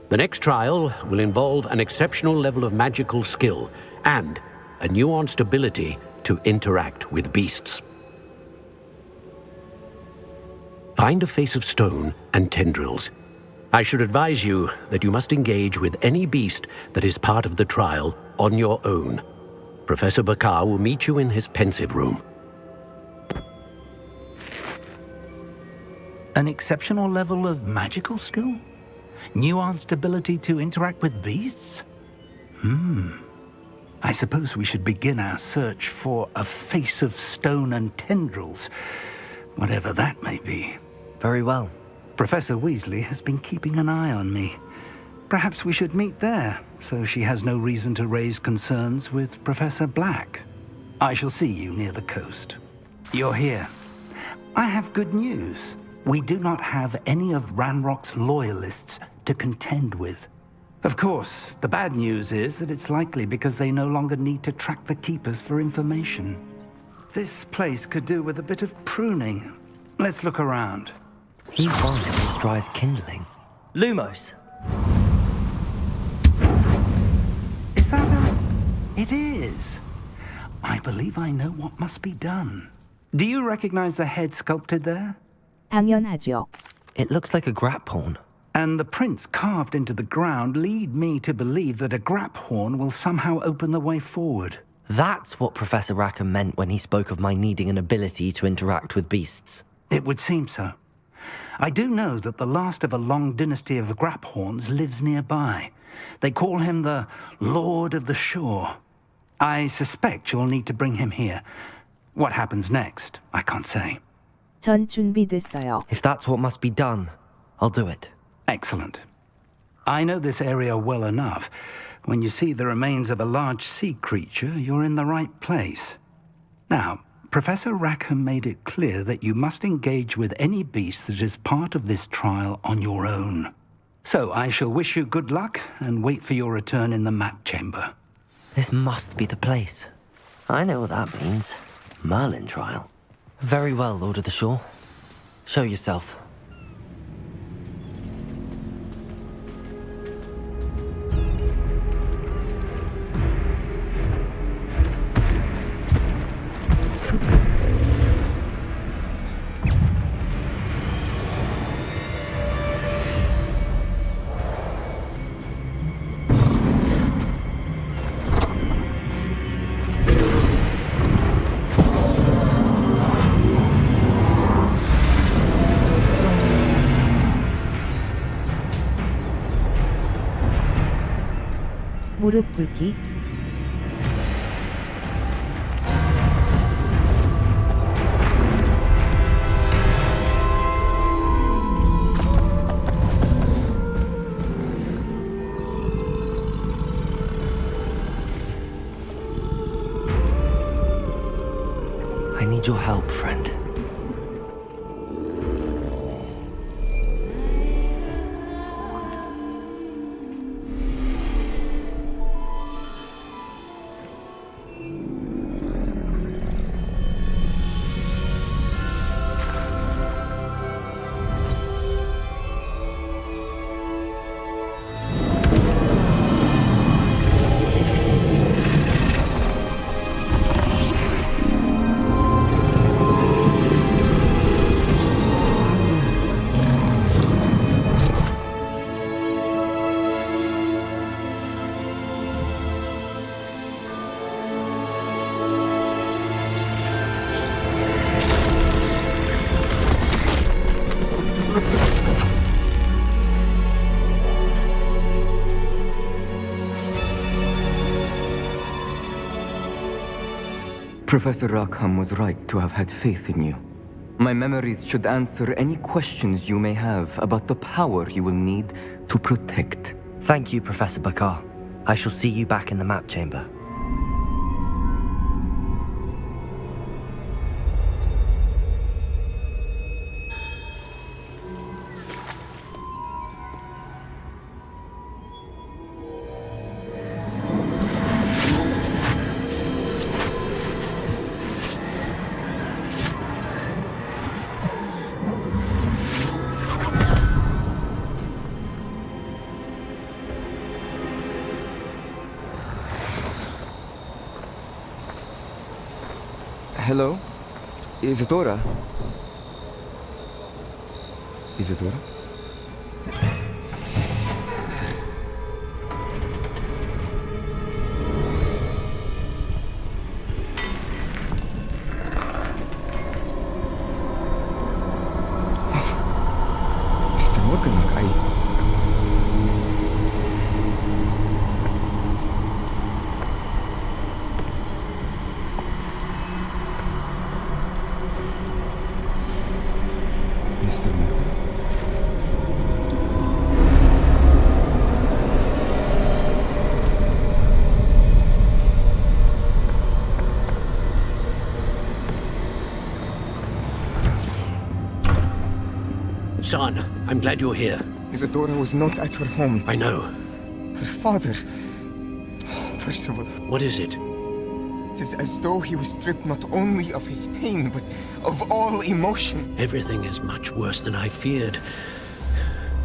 The next trial will involve an exceptional level of magical skill and a nuanced ability to interact with beasts. Find a face of stone and tendrils. I should advise you that you must engage with any beast that is part of the trial on your own. Professor Bakar will meet you in his pensive room. An exceptional level of magical skill? Nuanced ability to interact with beasts? I suppose we should begin our search for a face of stone and tendrils, whatever that may be. Very well. Professor Weasley has been keeping an eye on me. Perhaps we should meet there, so she has no reason to raise concerns with Professor Black. I shall see you near the coast. You're here. I have good news. We do not have any of Ranrock's loyalists to contend with. Of course, the bad news is that it's likely because they no longer need to track the Keepers for information. This place could do with a bit of pruning. Let's look around. These vines are as dry as kindling. Lumos! Is that a... It is. I believe I know what must be done. Do you recognize the head sculpted there? 당연하죠. It looks like a grapphorn. And the prints carved into the ground lead me to believe that a graphorn will somehow open the way forward. That's what Professor Rackham meant when he spoke of my needing an ability to interact with beasts. It would seem so. I do know that the last of a long dynasty of Graphorns lives nearby. They call him the Lord of the Shore. I suspect you'll need to bring him here. What happens next, I can't say. 전 준비됐어요. If that's what must be done, I'll do it. Excellent. I know this area well enough. When you see the remains of a large sea creature, you're in the right place. Now, Professor Rackham made it clear that you must engage with any beast that is part of this trial on your own. So I shall wish you good luck and wait for your return in the map chamber. This must be the place. I know what that means. Merlin trial. Very well, Lord of the Shore. Show yourself. 무릎 꿇기. I need your help, friend. Professor Rackham was right to have had faith in you. My memories should answer any questions you may have about the power you will need to protect. Thank you, Professor Bakar. I shall see you back in the map chamber. Hello? Isadora? Isadora? Está loca en la calle. Son, I'm glad you're here. Isadora was not at her home. I know. Her father... Percival. What is it? It is as though he was stripped not only of his pain, but of all emotion. Everything is much worse than I feared.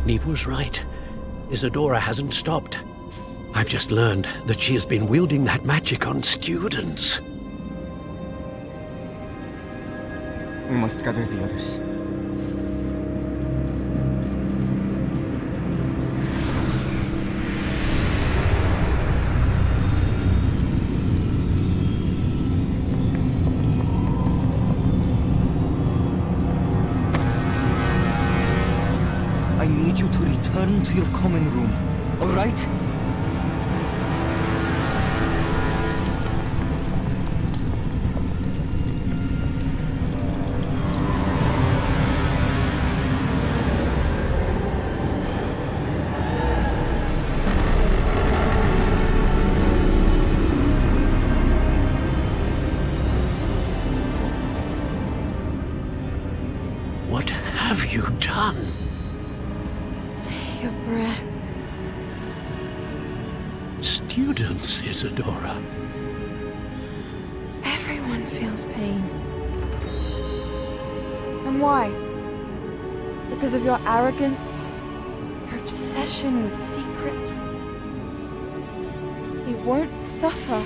Neve was right. Isadora hasn't stopped. I've just learned that she has been wielding that magic on students. We must gather the others. need you to return to your common room, all right? What have you done? Take a breath. Students, Isadora. Everyone feels pain. And why? Because of your arrogance? Your obsession with secrets? He won't suffer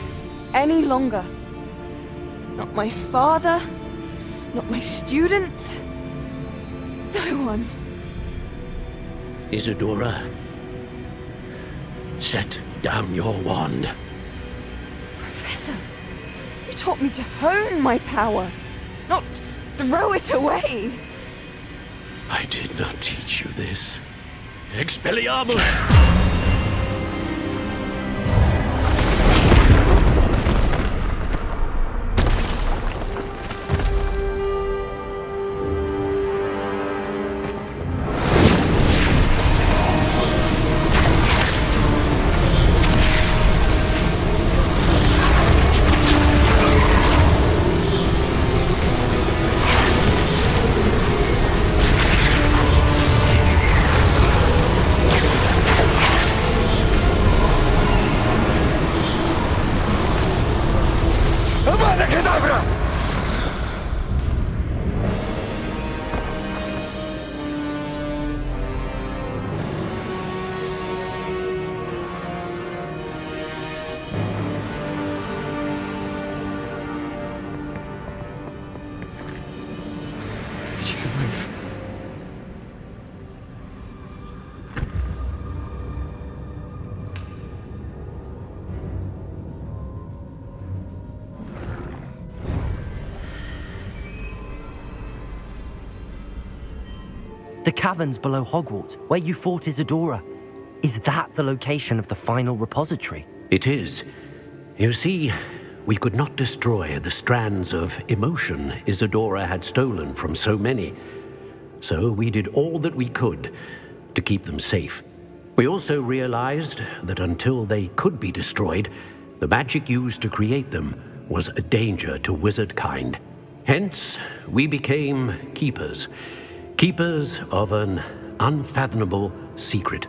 any longer. Not my father, not my students. No one. Isadora, set down your wand. Professor, you taught me to hone my power, not throw it away. I did not teach you this. Expelliarmus! She's alive. The caverns below Hogwarts, where you fought Isadora. Is that the location of the final repository? It is. You see, we could not destroy the strands of emotion Isadora had stolen from so many. So we did all that we could to keep them safe. We also realized that until they could be destroyed, the magic used to create them was a danger to wizard kind. Hence, we became keepers. Keepers of an unfathomable secret.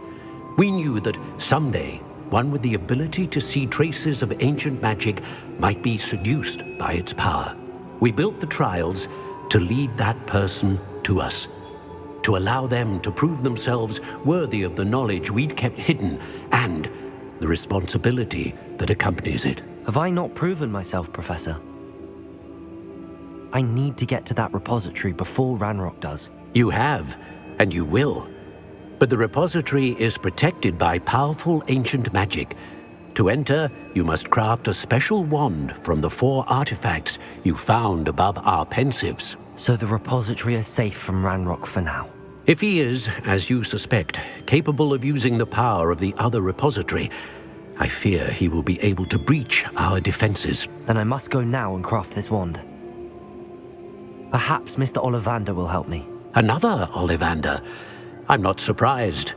We knew that someday, one with the ability to see traces of ancient magic might be seduced by its power. We built the trials to lead that person to us, to allow them to prove themselves worthy of the knowledge we'd kept hidden and the responsibility that accompanies it. Have I not proven myself, Professor? I need to get to that repository before Ranrock does. You have, and you will. But the repository is protected by powerful ancient magic. To enter, you must craft a special wand from the 4 artifacts you found above our pensives. So the repository is safe from Ranrock for now. If he is, as you suspect, capable of using the power of the other repository, I fear he will be able to breach our defenses. Then I must go now and craft this wand. Perhaps Mr. Ollivander will help me. Another Ollivander? I'm not surprised.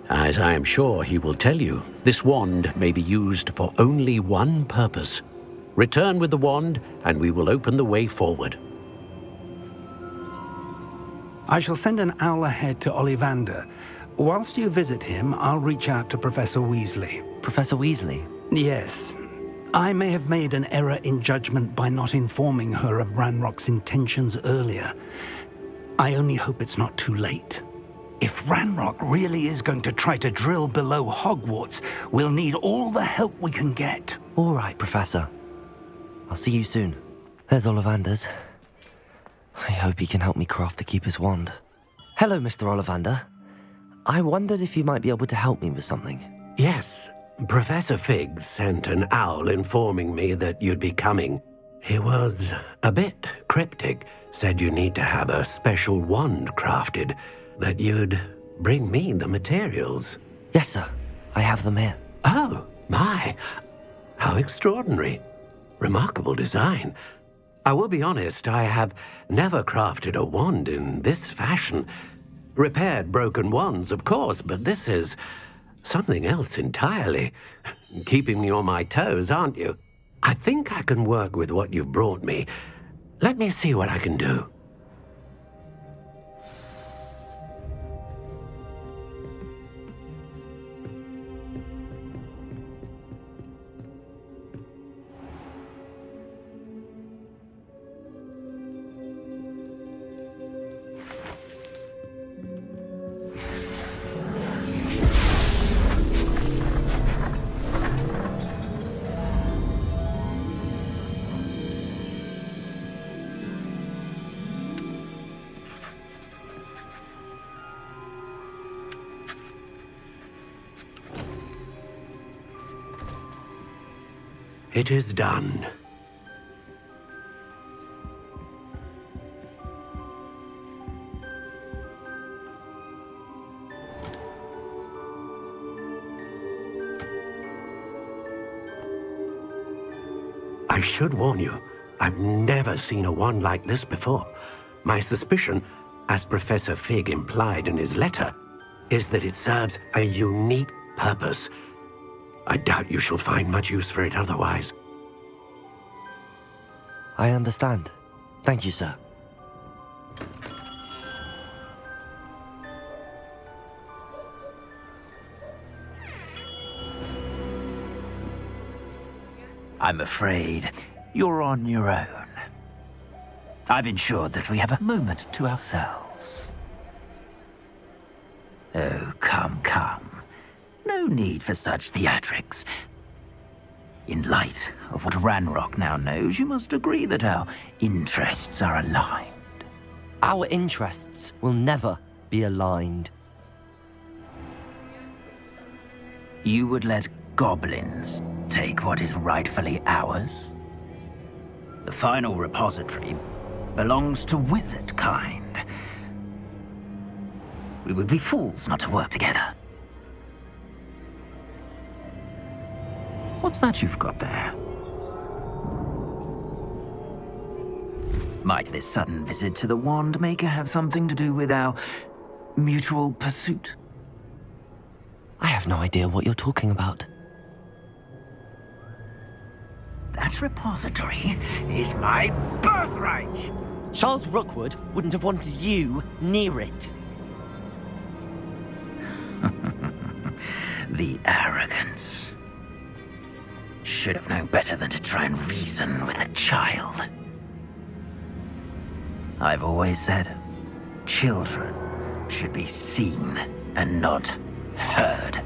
As I am sure he will tell you, this wand may be used for only one purpose. Return with the wand, and we will open the way forward. I shall send an owl ahead to Ollivander. Whilst you visit him, I'll reach out to Professor Weasley. Professor Weasley? Yes. I may have made an error in judgment by not informing her of Ranrock's intentions earlier. I only hope it's not too late. If Ranrock really is going to try to drill below Hogwarts, we'll need all the help we can get. All right, Professor. I'll see you soon. There's Ollivander's. I hope he can help me craft the Keeper's wand. Hello, Mr. Ollivander. I wondered if you might be able to help me with something. Yes, Professor Fig sent an owl informing me that you'd be coming. He was a bit cryptic, said you need to have a special wand crafted, that you'd bring me the materials? Yes, sir. I have them here. Oh, my. How extraordinary. Remarkable design. I will be honest, I have never crafted a wand in this fashion. Repaired broken wands, of course, but this is something else entirely. Keeping me on my toes, aren't you? I think I can work with what you've brought me. Let me see what I can do. It is done. I should warn you, I've never seen a wand like this before. My suspicion, as Professor Fig implied in his letter, is that it serves a unique purpose. I doubt you shall find much use for it otherwise. I understand. Thank you, sir. I'm afraid you're on your own. I've ensured that we have a moment to ourselves. Oh, come, come. No need for such theatrics. In light of what Ranrock now knows, you must agree that our interests are aligned. Our interests will never be aligned. You would let goblins take what is rightfully ours? The final repository belongs to wizard kind. We would be fools not to work together. What's that you've got there? Might this sudden visit to the Wand Maker have something to do with our mutual pursuit? I have no idea what you're talking about. That repository is my birthright! Charles Rookwood wouldn't have wanted you near it. The arrogance. Should have known better than to try and reason with a child. I've always said, children should be seen and not heard.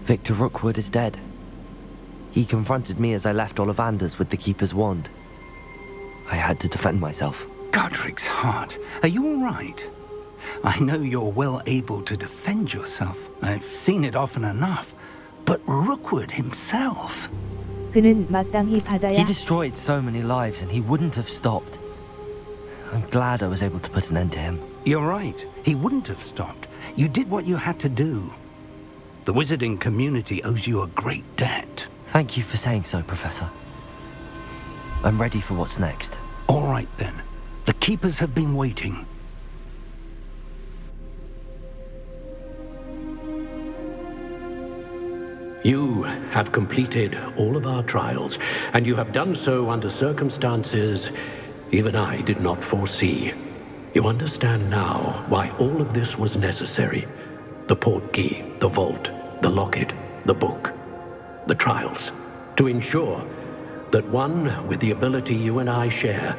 Victor Rookwood is dead. He confronted me as I left Ollivanders with the Keeper's wand. I had to defend myself. Godric's heart, are you all right? I know you're well able to defend yourself. I've seen it often enough. But Rookwood himself... 그는 마땅히 받아야... He destroyed so many lives and he wouldn't have stopped. I'm glad I was able to put an end to him. You're right. He wouldn't have stopped. You did what you had to do. The wizarding community owes you a great debt. Thank you for saying so, Professor. I'm ready for what's next. All right, then. The Keepers have been waiting. You have completed all of our trials, and you have done so under circumstances even I did not foresee. You understand now why all of this was necessary. The portkey, the vault, the locket, the book, the trials, to ensure that one with the ability you and I share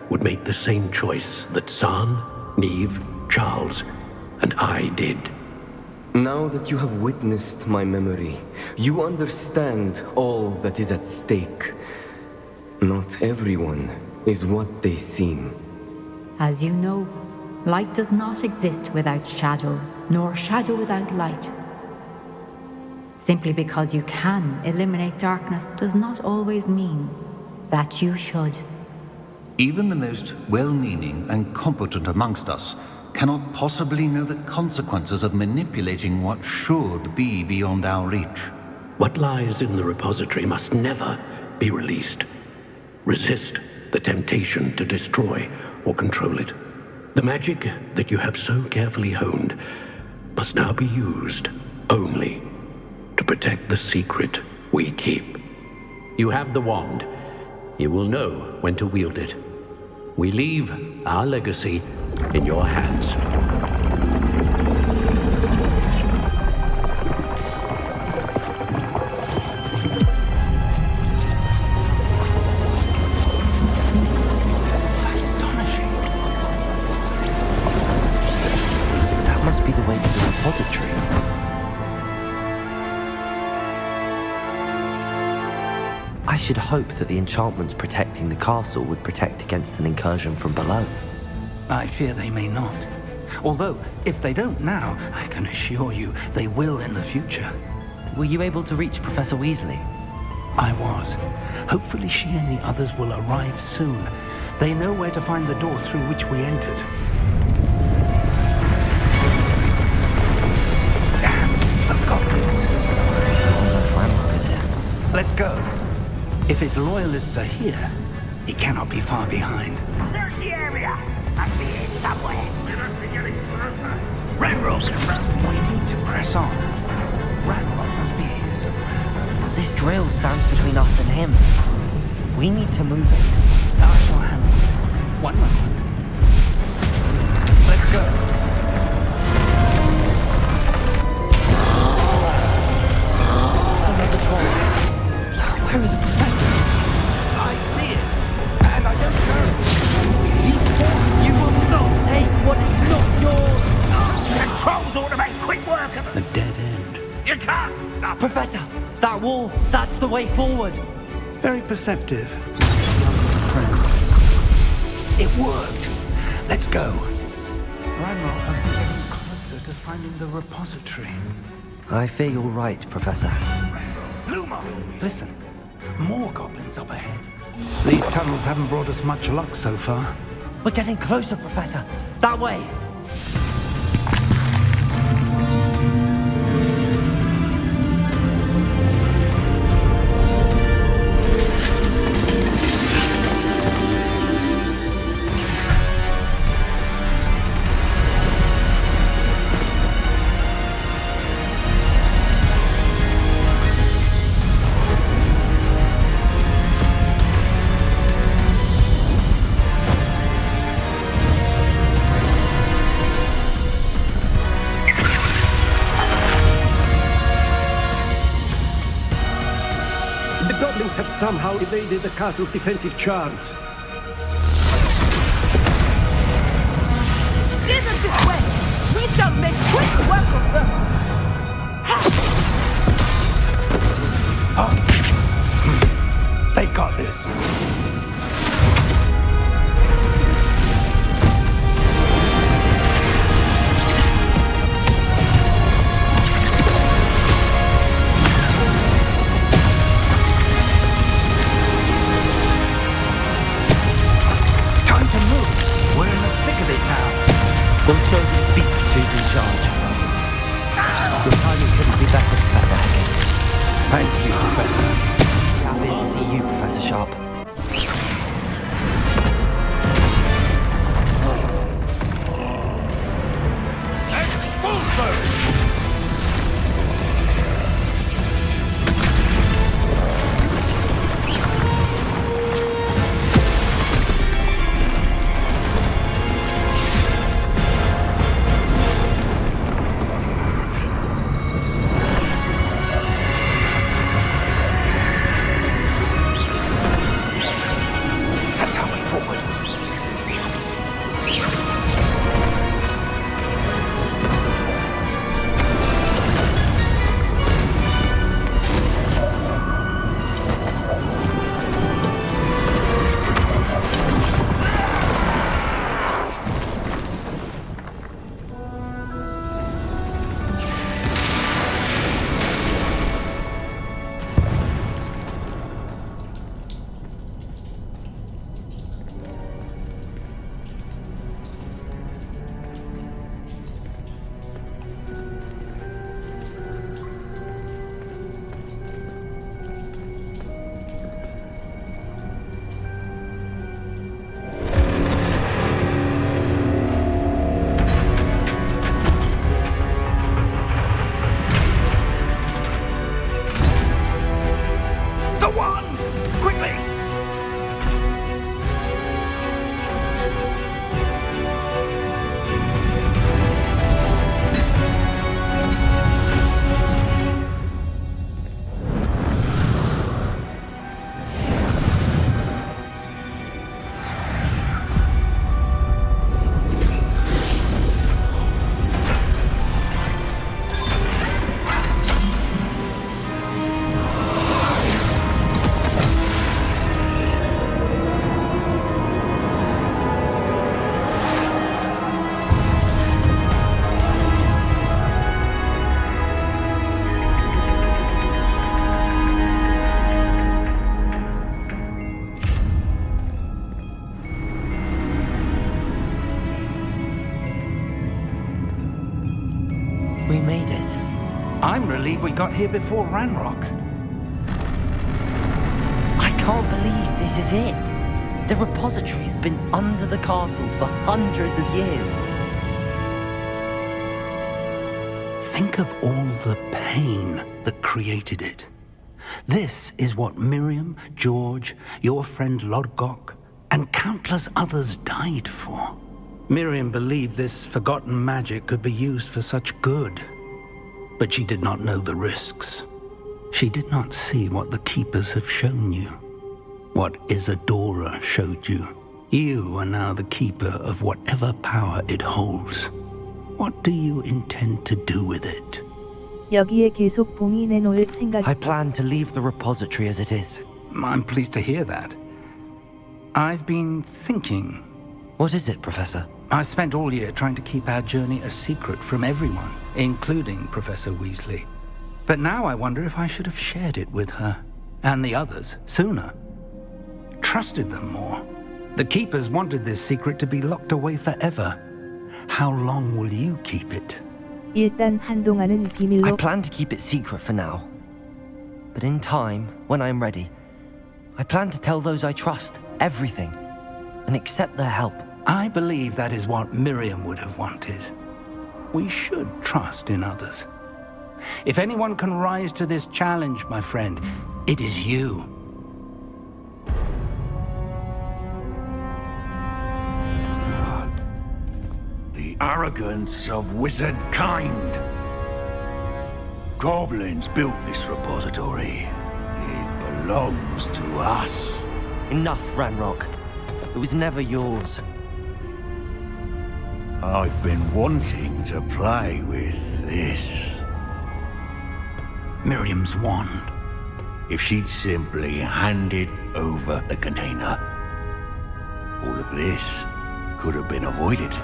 would make the same choice that San, Neve, Charles, and I did. Now that you have witnessed my memory, you understand all that is at stake. Not everyone is what they seem. As you know, light does not exist without shadow, nor shadow without light. Simply because you can eliminate darkness does not always mean that you should. Even the most well-meaning and competent amongst us cannot possibly know the consequences of manipulating what should be beyond our reach. What lies in the repository must never be released. Resist the temptation to destroy or control it. The magic that you have so carefully honed must now be used only to protect the secret we keep. You have the wand. You will know when to wield it. We leave our legacy in your hands. That must be the way to the repository. I should hope that the enchantments protecting the castle would protect against an incursion from below. I fear they may not. Although, if they don't now, I can assure you they will in the future. Were you able to reach Professor Weasley? I was. Hopefully she and the others will arrive soon. They know where to find the door through which we entered. And the goblins. Oh no, Franrock is here. Let's go. If his loyalists are here, he cannot be far behind. Search the area. Must be here somewhere. We must be getting closer. Ranrock. Waiting to press on. Ranrock must be here somewhere. This drill stands between us and him. We need to move it. I shall handle it. One moment. Let's go. Another troll. Where are the professors? I see it, and I don't know. You will not take what is not yours! The trolls ought to make quick work of it. A dead end. You can't stop it. Professor, that wall, that's the way forward. Very perceptive. It worked. Let's go. Ranrock has been getting closer to finding the repository. I fear you're right, Professor. Luma! Listen, more goblins up ahead. These tunnels haven't brought us much luck so far. We're getting closer, Professor. That way. Have somehow evaded the castle's defensive charms. Steer them this way! We shall make quick work of them! They got this. We'll show these beasts who's in charge. Your timing couldn't be better, Professor Hackett. Thank you, Professor. Happy to see you, Professor Sharp. got here before Ranrock. I can't believe this is it. The repository has been under the castle for hundreds of years. Think of all the pain that created it. This is what Miriam, George, your friend Lodgok, and countless others died for. Miriam believed this forgotten magic could be used for such good, but she did not know the risks. She did not see what the Keepers have shown you, what Isadora showed you. You are now the Keeper of whatever power it holds. What do you intend to do with it? 여기에 계속 봉인해놓을 생각. I plan to leave the repository as it is. I'm pleased to hear that. I've been thinking. What is it, Professor? I spent all year trying to keep our journey a secret from everyone, including Professor Weasley. But now I wonder if I should have shared it with her, and the others, sooner. Trusted them more. The Keepers wanted this secret to be locked away forever. How long will you keep it? 일단 한동안은 비밀로. I plan to keep it secret for now. But in time, when I am ready, I plan to tell those I trust everything and accept their help. I believe that is what Miriam would have wanted. We should trust in others. If anyone can rise to this challenge, my friend, it is you. The arrogance of wizard kind. Goblins built this repository. It belongs to us. Enough, Ranrock. It was never yours. I've been wanting to play with this. Miriam's wand. If she'd simply handed over the container, all of this could have been avoided.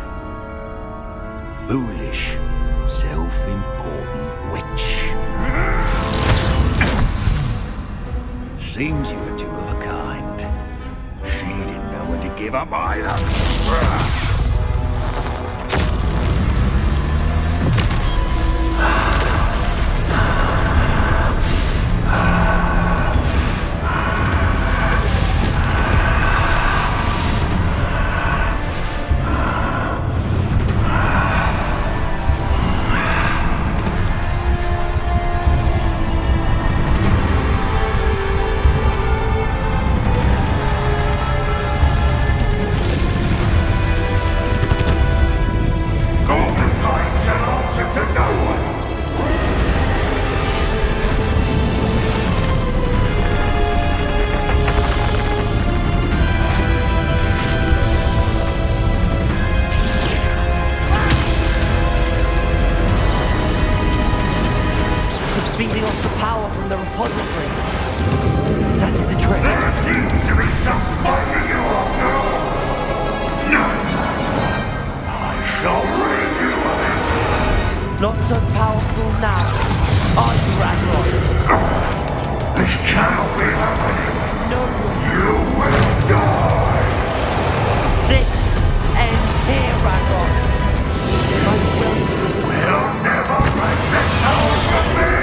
Foolish, self-important witch. Seems you were two of a kind. She didn't know when to give up either. Feeding off the power from the repository. That did the trick. There seems to be some fighting you all now. None. I shall rid you of it. Not so powerful now, are you, Ranrock? This cannot be happening. No. You will die. This ends here, Ranrock. We'll never break this power from me.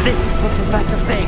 This is for Professor Fig.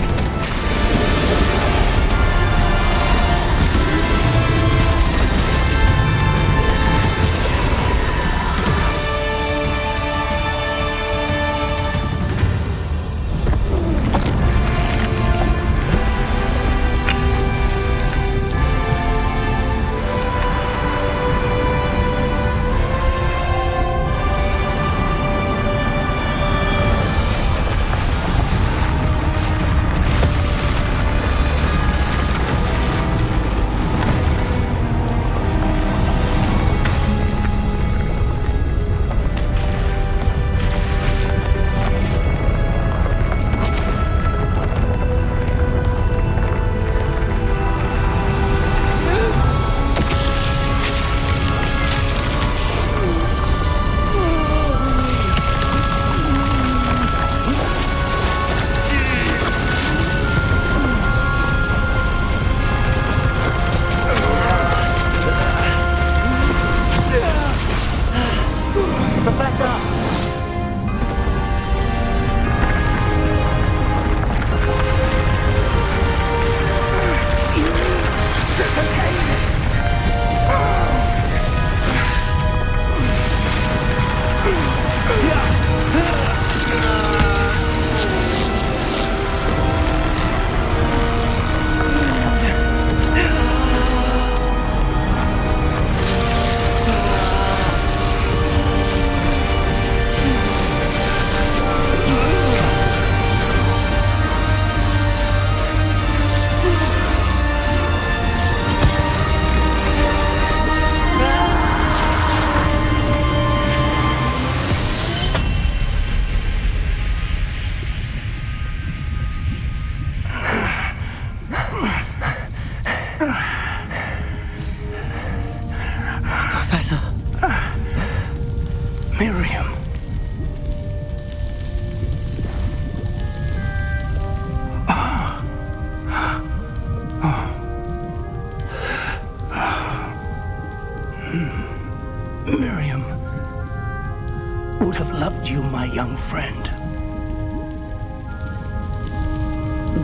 young friend.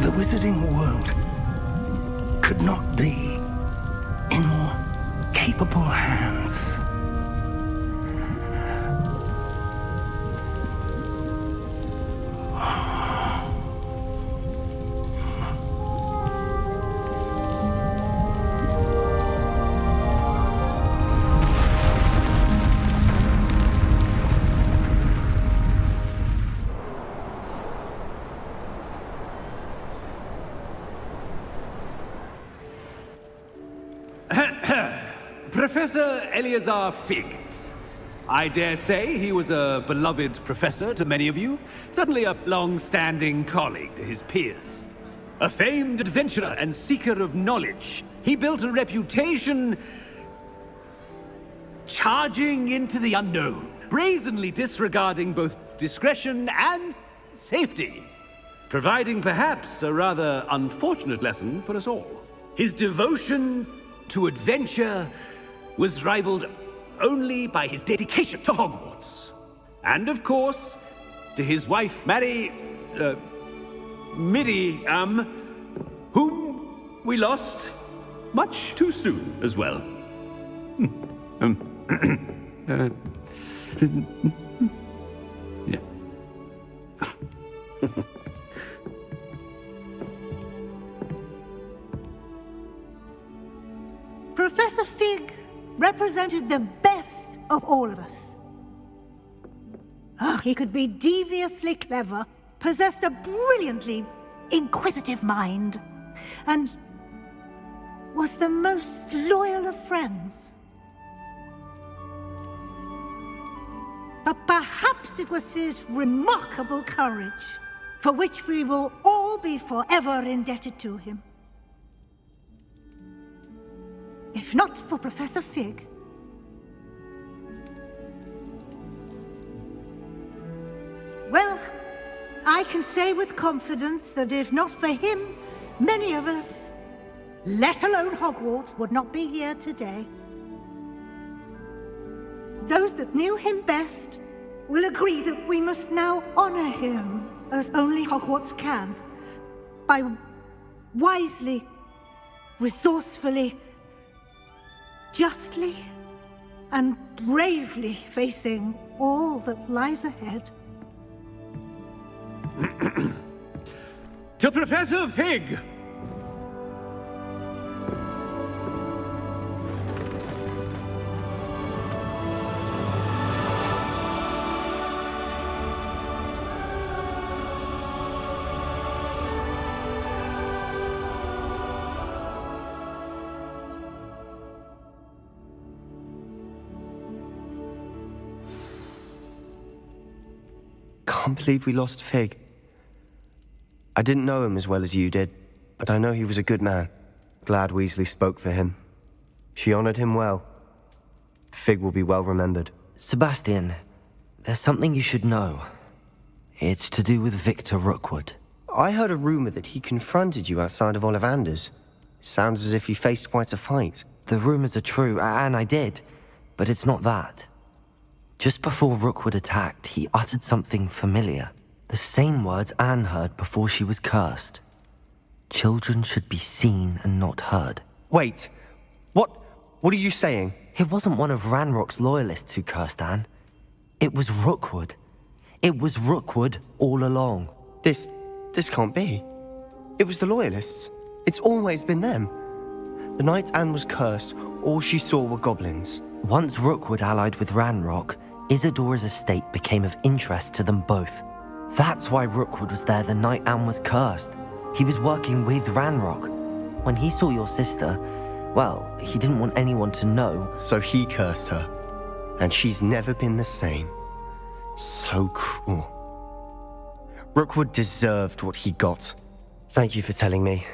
The wizarding world could not be in more capable hands. Professor Eleazar Fig. I dare say he was a beloved professor to many of you, certainly a long-standing colleague to his peers. A famed adventurer and seeker of knowledge, he built a reputation charging into the unknown, brazenly disregarding both discretion and safety, providing perhaps a rather unfortunate lesson for us all. His devotion to adventure was rivaled only by his dedication to Hogwarts. And of course, to his wife, Middy, whom we lost much too soon as well. Yeah. Professor Fig represented the best of all of us. He could be deviously clever, possessed a brilliantly inquisitive mind, and was the most loyal of friends. But perhaps it was his remarkable courage, for which we will all be forever indebted to him. If not for Professor Fig, well, I can say with confidence that if not for him, many of us, let alone Hogwarts, would not be here today. Those that knew him best will agree that we must now honor him as only Hogwarts can, by wisely, resourcefully, justly and bravely facing all that lies ahead. To Professor Fig! Can't believe we lost Fig. I didn't know him as well as you did, but I know he was a good man. Glad Weasley spoke for him. She honored him well. Fig will be well remembered. Sebastian, there's something you should know. It's to do with Victor Rookwood. I heard a rumor that he confronted you outside of Ollivander's. Sounds as if you faced quite a fight. The rumors are true, and I did, but it's not that. Just before Rookwood attacked, he uttered something familiar. The same words Anne heard before she was cursed. Children should be seen and not heard. Wait, what are you saying? It wasn't one of Ranrock's loyalists who cursed Anne. It was Rookwood. It was Rookwood all along. This can't be. It was the loyalists. It's always been them. The night Anne was cursed, all she saw were goblins. Once Rookwood allied with Ranrock, Isadora's estate became of interest to them both. That's why Rookwood was there the night Anne was cursed. He was working with Ranrock. When he saw your sister, well, he didn't want anyone to know. So he cursed her. And she's never been the same. So cruel. Rookwood deserved what he got. Thank you for telling me.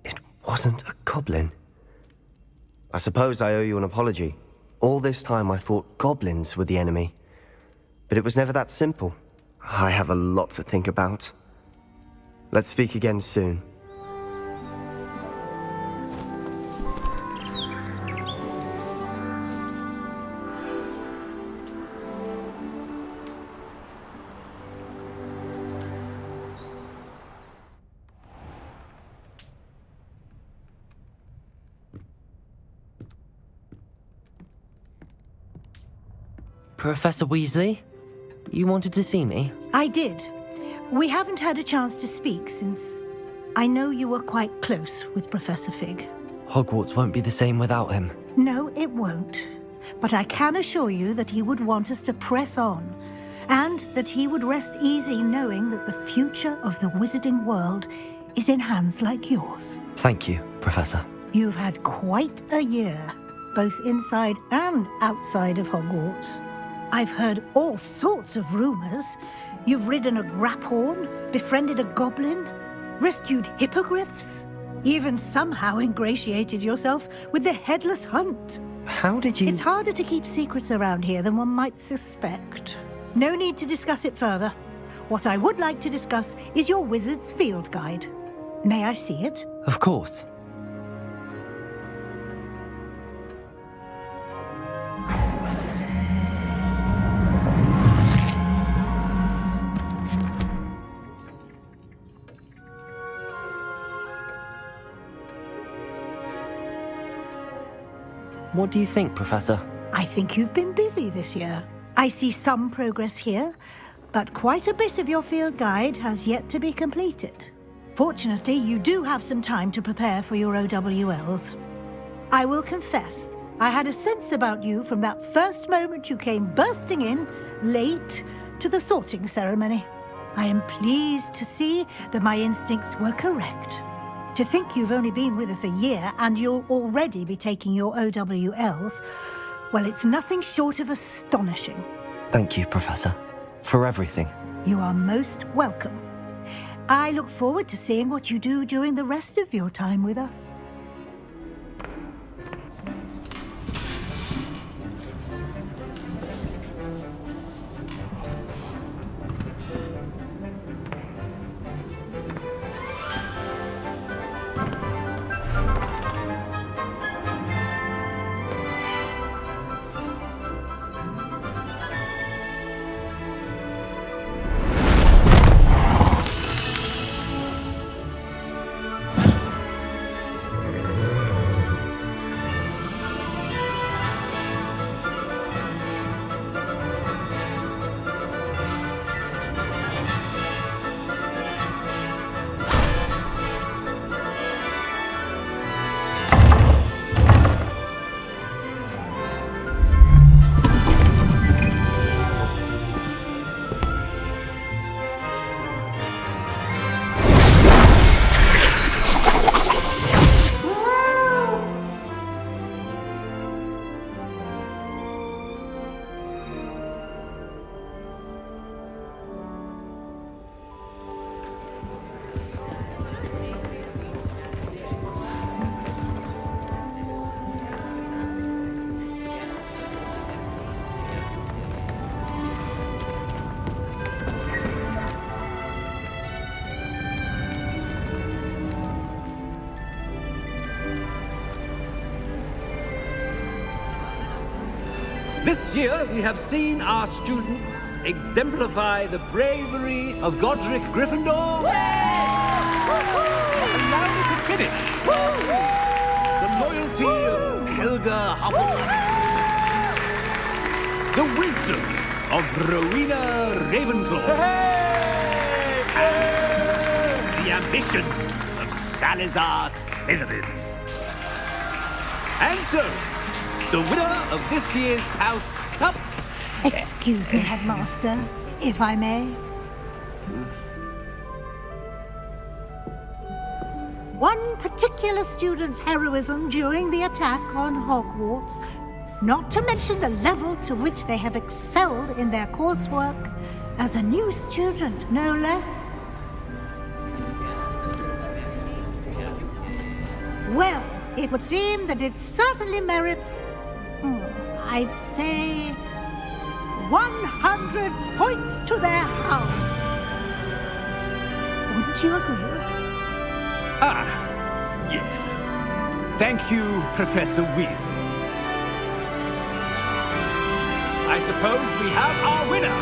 It wasn't a goblin. I suppose I owe you an apology. All this time I thought goblins were the enemy. But it was never that simple. I have a lot to think about. Let's speak again soon. Professor Weasley? You wanted to see me? I did. We haven't had a chance to speak since I know you were quite close with Professor Fig. Hogwarts won't be the same without him. No, it won't. But I can assure you that he would want us to press on, and that he would rest easy knowing that the future of the wizarding world is in hands like yours. Thank you, Professor. You've had quite a year, both inside and outside of Hogwarts. I've heard all sorts of rumors. You've ridden a graphorn, befriended a goblin, rescued hippogriffs, even somehow ingratiated yourself with the Headless Hunt. How did you... It's harder to keep secrets around here than one might suspect. No need to discuss it further. What I would like to discuss is your wizard's field guide. May I see it? Of course. What do you think, Professor? I think you've been busy this year. I see some progress here, but quite a bit of your field guide has yet to be completed. Fortunately, you do have some time to prepare for your OWLs. I will confess, I had a sense about you from that first moment you came bursting in, late, to the sorting ceremony. I am pleased to see that my instincts were correct. To think you've only been with us a year and you'll already be taking your OWLs, well, it's nothing short of astonishing. Thank you, Professor, for everything. You are most welcome. I look forward to seeing what you do during the rest of your time with us. This year, we have seen our students exemplify the bravery of Godric Gryffindor. Allow me to finish. The loyalty of Helga Hufflepuff. The wisdom of Rowena Ravenclaw. And the ambition of Salazar Slytherin. And so, the winner of this year's House Cup... Excuse me, Headmaster, if I may. One particular student's heroism during the attack on Hogwarts, not to mention the level to which they have excelled in their coursework, as a new student, no less. Well, it would seem that it certainly merits, I'd say, 100 points to their house. Wouldn't you agree? Ah, yes. Thank you, Professor Weasley. I suppose we have our winner.